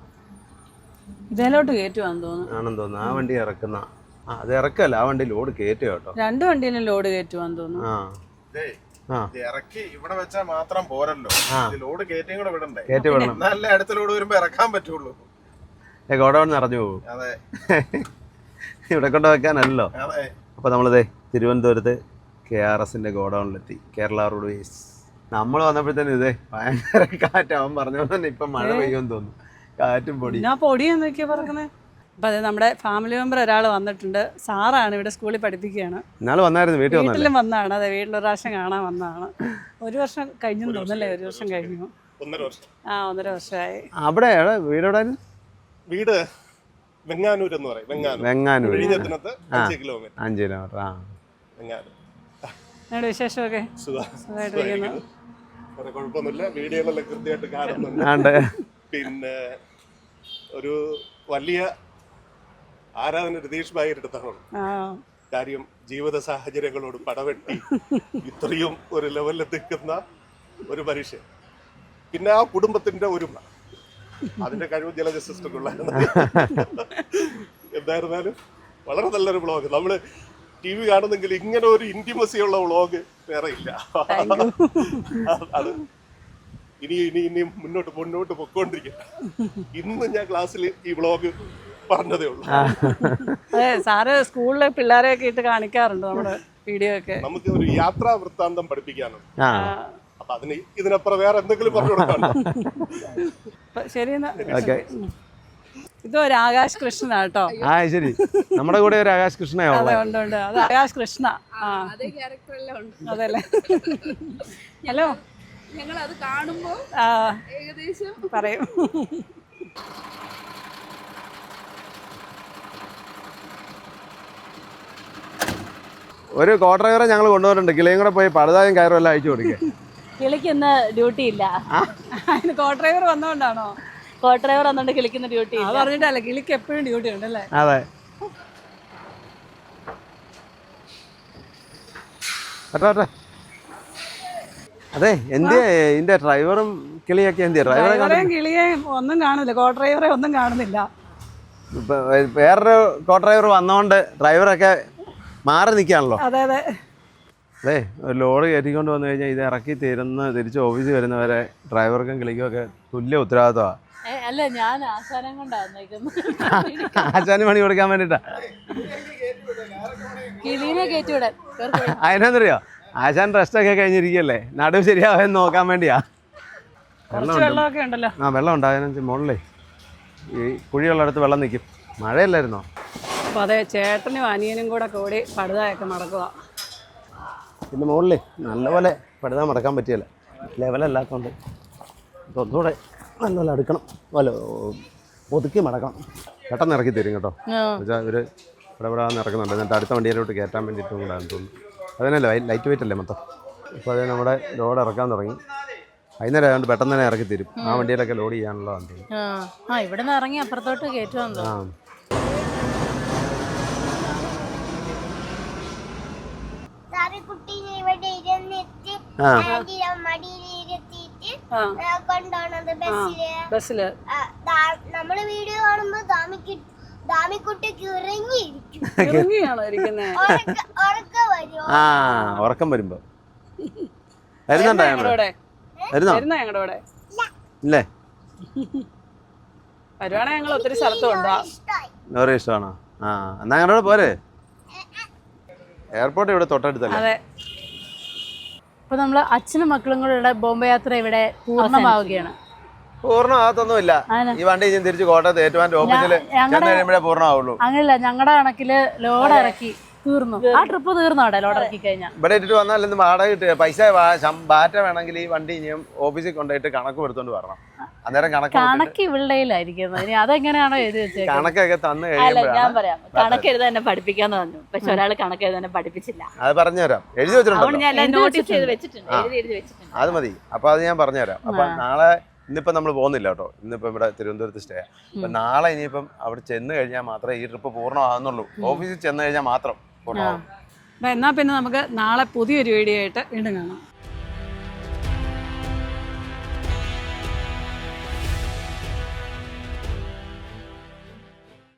ഇതിലോട്ട് കയറ്റുവാന്ന് തോന്നുന്നു. ആണെന്ന് തോന്നുന്നു. ആ വണ്ടി ഇറക്കുന്ന, അത് ഇറക്കല്ല, ആ വണ്ടി ലോഡ് കയറ്റുക കേട്ടോ. 2 വണ്ടിയിലും ലോഡ് കയറ്റുവാന്ന് തോന്നുന്നു. ഇറക്കി ഇവിടെ വെച്ചാൽ മാത്രം പോരല്ലോ, ലോഡ് കയറ്റിയും കൂടെ വിടണ്ടേ? കയറ്റി വിടണം, നല്ല അടുത്ത ലോഡ് വരുമ്പോ ഇറക്കാൻ പറ്റുള്ളൂ. ഗോഡൗൺ നിറഞ്ഞു പോകും. അതെ, ഇവിടെ കൊണ്ട് വെക്കാനല്ലോ. അപ്പൊ നമ്മളിതേ തിരുവനന്തപുരത്ത് KRSന്റെ ഗോഡൗണിലെത്തി. കേരള റോഡ്വേസ്. നമ്മൾ വന്നപ്പോഴത്തേനും ഇതേ ഭയങ്കര കാറ്റ്. അവൻ പറഞ്ഞ തന്നെ ഇപ്പൊ മഴ പെയ്യുമെന്ന് തോന്നുന്നു. കാറ്റും പൊടി. ഞാൻ പൊടിയെന്നൊക്കെയാ പറഞ്ഞത്. അപ്പം അത് നമ്മുടെ ഫാമിലി മെമ്പർ ഒരാൾ വന്നിട്ടുണ്ട്. സാറാണ്, ഇവിടെ സ്കൂളിൽ പഠിപ്പിക്കുകയാണ്. ഇന്നാൾ വന്നായിരുന്നു, വീട്ടിലും വന്നതാണ്. അതെ, വീട്ടിലൊരു പ്രാവശ്യം കാണാൻ വന്നതാണ്. 1 വർഷം കഴിഞ്ഞു തോന്നല്ലേ? 1 വർഷം കഴിഞ്ഞു. 1.5 വർഷമായി. അവിടെ വീടെവിടെ? വീട് വെങ്ങാനൂർ എന്ന് പറയും. വെങ്ങാനൂർ, 5 കിലോമീറ്റർ. 5 കിലോമീറ്റർ. നിങ്ങളുടെ വിശേഷമൊക്കെ? സുഖമായിട്ടിരിക്കുന്നു. കുഴപ്പമൊന്നുമില്ല, വീഡിയോകളെല്ലാം കൃത്യമായിട്ട് കാണുന്നുണ്ട്. പിന്നെ ഒരു വലിയ ആരാധന രതീഷ് ഭായിയുടെ അടുത്താണ്. കാര്യം ജീവിത സാഹചര്യങ്ങളോട് പടവെട്ടി ഇത്രയും ഒരു ലെവലിൽ എത്തിക്കുന്ന ഒരു മനുഷ്യൻ. പിന്നെ ആ കുടുംബത്തിന്റെ ഒരുമ, അതിന്റെ കഴിവ് ജലജ സിസ്റ്റർക്കുള്ളായിരുന്നു. എന്തായിരുന്നാലും വളരെ നല്ലൊരു വ്ളോഗ്. നമ്മള് TV കാണുന്നെങ്കിൽ ഇങ്ങനെ ഒരു ഇന്റിമസി ഉള്ള വ്ളോഗ് വേറെ ഇല്ല. അത് ഇനിയും മുന്നോട്ട് പൊക്കോണ്ടിരിക്കട്ടെ. ഇന്ന് ഞാൻ ക്ലാസ്സിൽ ഈ വ്ളോഗ് പറഞ്ഞതേ ഉള്ളൂ. അതെ, സാറ് സ്കൂളിലെ പിള്ളേരെയൊക്കെ ഇട്ട് കാണിക്കാറുണ്ട് നമ്മുടെ വീഡിയോ ഒക്കെ. നമുക്ക് ഒരു യാത്രാ വൃത്താന്തം പഠിപ്പിക്കാനുണ്ട്. അപ്പൊ അതിന് ഇതിനപ്പുറം വേറെ എന്തെങ്കിലും പറഞ്ഞു കൊടുക്കാനുണ്ടോ? ശരി, ഇതൊരു ആകാശ് കൃഷ്ണനാട്ടോ. ശരി, നമ്മുടെ കൂടെ ഒരു ആകാശ് കൃഷ്ണയോ? അതെ, ഉണ്ട്. അത് ആകാശ് കൃഷ്ണ. അതല്ലേ? ഹലോ, ഞങ്ങൾ അത് കാണുമ്പോ ഏകദേശം പറയും. ഒരു കോ ഡ്രൈവറെ ഞങ്ങൾ കൊണ്ടുപോയിട്ടുണ്ട്. കിളിയും കൂടെ പോയി പടുതായും കയറും എല്ലാം അയച്ചു കൊടുക്കുക. കിളിക്ക് ഇന്ന് ഡ്യൂട്ടി ഇല്ല. Co driver വന്നോണ്ടാണോ? കോ ഡ്രൈവർ വന്നോണ്ട് കിളിക്കുന്ന ഡ്യൂട്ടി പറഞ്ഞിട്ടല്ലേ, കിളിക്ക് എപ്പോഴും ഡ്യൂട്ടി ഉണ്ടല്ലേ? അതെ. അതെ, എന്തിയാ ഇതിന്റെ ഡ്രൈവറും കിളിയൊക്കെ? എന്തിയാ ഡ്രൈവറെയും കിളിയേയും ഒന്നും കാണുന്നില്ല, കോ ഡ്രൈവറെ ഒന്നും കാണുന്നില്ല. വേറൊരു കോ ഡ്രൈവർ വന്നോണ്ട് ഡ്രൈവറൊക്കെ മാറി നിൽക്കുകയാണല്ലോ. അതെ അതെ. അതെ, ഒരു ലോഡ് കയറ്റിക്കൊണ്ട് വന്നു കഴിഞ്ഞാൽ ഇത് ഇറക്കി തിരിച്ച് ഓഫീസിൽ വരുന്നവരെ ഡ്രൈവർക്കും കിളിക്കും ഒക്കെ തുല്യ ഉത്തരവാദിത്തമാണ്. അല്ല, ഞാൻ ആശാനം കൊണ്ടാണ് ആശാന് പണി കൊടുക്കാൻ വേണ്ടിട്ടാ. കിളീനെ കയറ്റിവിടാൻ. അതിനെന്തറിയോ, ആശാൻ റെസ്റ്റൊക്കെ കഴിഞ്ഞിരിക്കല്ലേ, നടുവ് ശരിയാവാൻ നോക്കാൻ വേണ്ടിയാ. വെള്ളമൊക്കെ ഉണ്ടല്ലോ. വെള്ളം ഉണ്ട്. അതിനനുസരിച്ച് മുകളിലേ ഈ കുഴിയുള്ളടത്ത് വെള്ളം നിൽക്കും. മഴയല്ലായിരുന്നോ? അപ്പോൾ അതെ, ചേട്ടനും അനിയനും കൂടെ കൂടി പടുതായൊക്കെ നടക്കുക. പിന്നെ മുകളിലേ നല്ലപോലെ പടുതാ മടക്കാൻ പറ്റിയല്ല, ലെവലല്ലാത്തതുകൊണ്ട് ഒന്നുകൂടെ നല്ലപോലെ അടുക്കണം, വല്ല ഒതുക്കി മടക്കണം. പെട്ടെന്ന് ഇറക്കി തരും കേട്ടോ. എന്നുവെച്ചാൽ ഇവർ ഇവിടെ ഇറക്കുന്നുണ്ട്, എന്നിട്ട് അടുത്ത വണ്ടിയിലോട്ട് കയറ്റാൻ വേണ്ടിയിട്ടും കൂടെ തോന്നുന്നു. അതിനല്ലേ ലൈറ്റ് വെയിറ്റ് അല്ലേ മൊത്തം. അപ്പോൾ അത് നമ്മുടെ ലോഡ് ഇറക്കാൻ തുടങ്ങി. വൈകുന്നേരം ആയതുകൊണ്ട് പെട്ടെന്ന് തന്നെ ഇറക്കി തരും. ആ വണ്ടിയിലൊക്കെ ലോഡ് ചെയ്യാനുള്ളതാണ് തോന്നുന്നു. ഇവിടെ നിന്ന് ഇറങ്ങി അപ്പുറത്തോട്ട് കയറ്റുവാന്ന് തോന്നുന്നു. ആ ആ കൊണ്ടുപോണത് ബസ്സില്. ബസ്സില് നമ്മള് വീഡിയോ കാണുമ്പോ ദാമിക്കുട്ടിക്ക് ഇറങ്ങിയിരിക്കും. ഇറങ്ങിയാണോ ഇരിക്കുന്നത്? ഉറക്കം വരുമോ? ആ ഉറക്കം വരുമ്പോ വരുന്നുണ്ടോ ഞങ്ങള് ഞങ്ങളുടെ വരുന്നോ വരുന്ന ഞങ്ങളുടെ കൂടെ ഇല്ലേ? വരുവാണെങ്കിൽ ഞങ്ങൾ ഒത്തിരി സ്ഥലത്തും ഉണ്ടാ. ലോറി ഇഷ്ടമാണോ? ആ എന്നാ ഞങ്ങളുടെ പോരെ. എയർപോർട്ട് ഇവിടെ തൊട്ടടുത്തല്ലേ? അതെ. ഇപ്പൊ നമ്മള് അച്ഛനും മക്കളും കൂടെ ബോംബെ യാത്ര ഇവിടെ പൂർണ്ണമാവുകയാണ്. പൂർണ്ണമാകത്തൊന്നുമില്ല. ഈ വണ്ടി ഇനി തിരിച്ച് കോട്ടയത്ത് ഏറ്റുമാൻ്റെ ഓഫീസിൽ ചെന്ന് കഴിയുമ്പോഴേ പൂർണ്ണമാവുള്ളൂ. അങ്ങനെയല്ല, ഞങ്ങളുടെ കണക്കില് ലോഡ് ഇറക്കി തീർന്നു. ആ ട്രിപ്പ് തീർന്നു അവിടെ ലോഡ് ഇറക്കി കഴിഞ്ഞാൽ. ഇവിടെ ഇട്ടിട്ട് വന്നാൽ ഇന്ന് വാടക കിട്ടുക പൈസ ബാറ്റ വേണമെങ്കിൽ ഈ വണ്ടി ഇനിയും ഓഫീസിൽ കൊണ്ടുപോയിട്ട് കണക്ക് എടുത്തോണ്ട് വരണം. അന്നേരം കണക്ക് ഇവളുടെയിലായിരിക്കുന്നത്. ഇനി അതെങ്ങനെയാണോ എഴുതി വെച്ചത്? കണക്കൊക്കെ തന്നു അല്ല, ഞാൻ കഴിയുമ്പോഴാണ് പറയാം, കണക്ക് എഴുതാൻ എന്നെ പഠിപ്പിക്കാന്ന് പറഞ്ഞു. പക്ഷെ ഒരാൾ കണക്ക് എഴുതാൻ എന്നെ പഠിപ്പിച്ചില്ല. അത് പറഞ്ഞുതരാം. എഴുതി അതുകൊണ്ട് വെച്ചിട്ടുണ്ടല്ലോ, ഞാൻ നോട്ടീസ് ചെയ്ത് വെച്ചിട്ടുണ്ട്, എഴുതി വെച്ചിട്ടുണ്ട്. അത് മതി. അപ്പൊ അത് ഞാൻ പറഞ്ഞുതരാം. അപ്പൊ നാളെ ഇന്നിപ്പം നമ്മൾ പോകുന്നില്ല കേട്ടോ. ഇന്നിപ്പം ഇവിടെ തിരുവനന്തപുരത്ത് സ്റ്റേ. അപ്പൊ നാളെ ഇനിയിപ്പം അവിടെ ചെന്ന് കഴിഞ്ഞാൽ മാത്രമേ ഈ ട്രിപ്പ് പൂർണ്ണമാകുന്നുള്ളൂ. ഓഫീസിൽ ചെന്ന് കഴിഞ്ഞാൽ മാത്രം പൂർണ്ണമാകും. എന്നാ പിന്നെ നമുക്ക് നാളെ പുതിയൊരു വീഡിയോ ആയിട്ട് വീണ്ടും കാണാം.